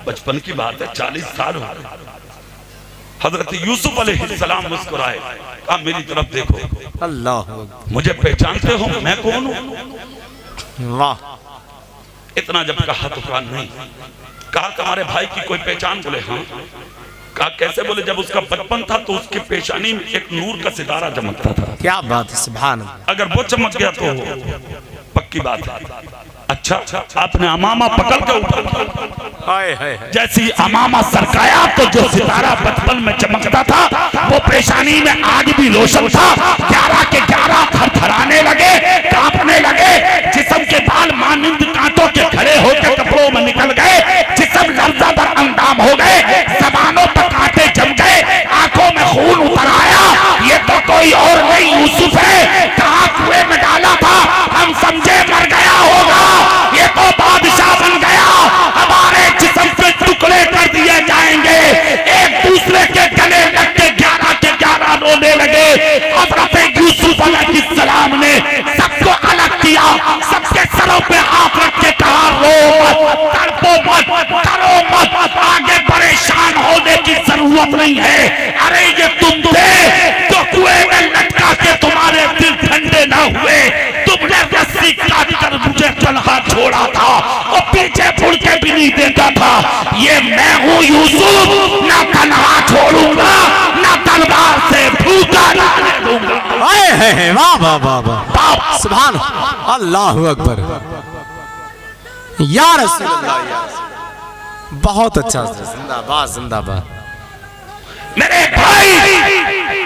बचपन की बात है, 40 साल हो गए। हजरत यूसुफ अलैहिस्सलाम मुस्कुराए, कहा मेरी तरफ देखो, अल्लाह, मुझे पहचानते हो मैं कौन हूं? वाह। इतना जब कहा तो कहा नहीं। कहा तुम्हारे भाई की कोई पहचान? बोले हाँ। कहा कैसे? बोले जब उसका बचपन था तो उसके पेशानी में एक नूर का सितारा चमकता था। क्या बात है, सुभान अल्लाह। अगर वो चमक गया तो पक्की बात है। अच्छा, आपने अमामा पकड़ के ऊपर जैसी अमामा सरकाया तो जो सितारा बचपन में चमकता था वो पेशानी में आज भी रोशन था। 11 के 11 थरथराने लगे, कांपने लगे, जिस्म के बाल मानिंद कांटों के खड़े होकर कपड़ों में निकल गए, जिस्म लर्जा दर अंदाम हो गए, जबानों पर कांटे जम गए, आंखों में खून उतर आया। ये तो कोई और नहीं यूसुफ है, कहा कुएं में डाला था हम समझे मर गया होगा, ये तो बादशाह बन गया। हमारे जिस्म के टुकड़े कर दिए जाएंगे। एक दूसरे के गले लग के 11 के 11 रोने लगे। हज़रत यूसुफ अलैहिस्सलाम ने सबको अलग किया, सबके सरों पे हाथ रख के कहा रो मत, तड़पो मत, डरो मत, आगे परेशान होने की जरूरत नहीं है। अरे ये तुम थे जो कुएं में लटका के तुम्हारे दिल ठंडे ना हुए, तुमने रस्सी काट कर मुझे तन्हा छोड़ा था और पीछे मुड़ के भी नहीं देखा था। ये मैं हूँ यूसुफ, ना तन्हा छोड़ूंगा, ना तलवार से भूखा रहने दूंगा। वाह वाह वाह वाह, सुभान अल्लाह अकबर। या रसूल अल्लाह, बहुत अच्छा, जिंदाबाद जिंदाबाद। मेरे भाई,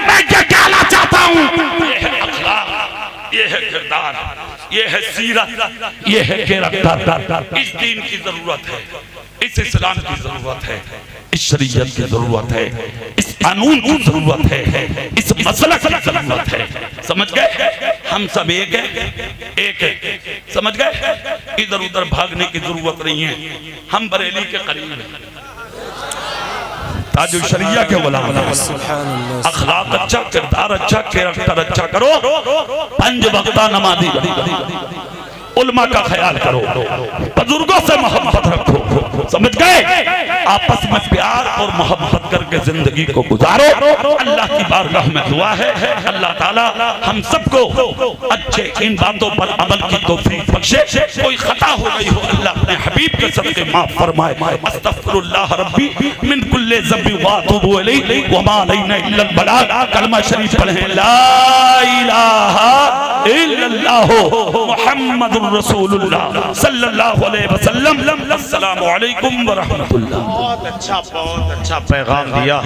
मैं क्या कहना चाहता हूँ, ये है किरदार, ये है सीरत, ये है कैरेक्टर। इस दीन की जरूरत है, इस इस्लाम की जरूरत है, इस शरीयत की जरूरत है, इस कानून की जरूरत है, इस मसलक की जरूरत है। समझ गए? हम सब एक है, एक है, समझ गए? इधर उधर भागने की जरूरत नहीं है। हम बरेली के करीब हैं, ताजुल शरिया के गुलाम हैं। अखलाक अच्छा, किरदार अच्छा, कैरेक्टर अच्छा करो, 5 वक्ता नमाज़ी बनो, उल्मा का ख्याल करो, बुजुर्गों से मोहब्बत रखो। समझ गए? आपस में प्यार और मोहब्बत करके जिंदगी को गुजारो। अल्लाह की बारगाह में दुआ है, अल्लाह ताला हम सबको अच्छे इन बातों पर अमल की तौफीक बख्शे। कोई खता हो गई हो, अल्लाह अपने हबीब के सदके माफ फरमाए। अस्तगफिरुल्लाह रब्बी मिन कुल्ली ज़ंबि व अतूबु इलैहि व मा अलैना इल्ला अल बलाग। कलमा शरीफ पढ़ें, ला इलाहा इल्लल्लाह मुहम्मदुर रसूलुल्लाह सल्लल्लाहु अलैहि वसल्लम। अस्सलामु अलैकुम व रहमतुल्लाह। बहुत अच्छा पैगाम दिया।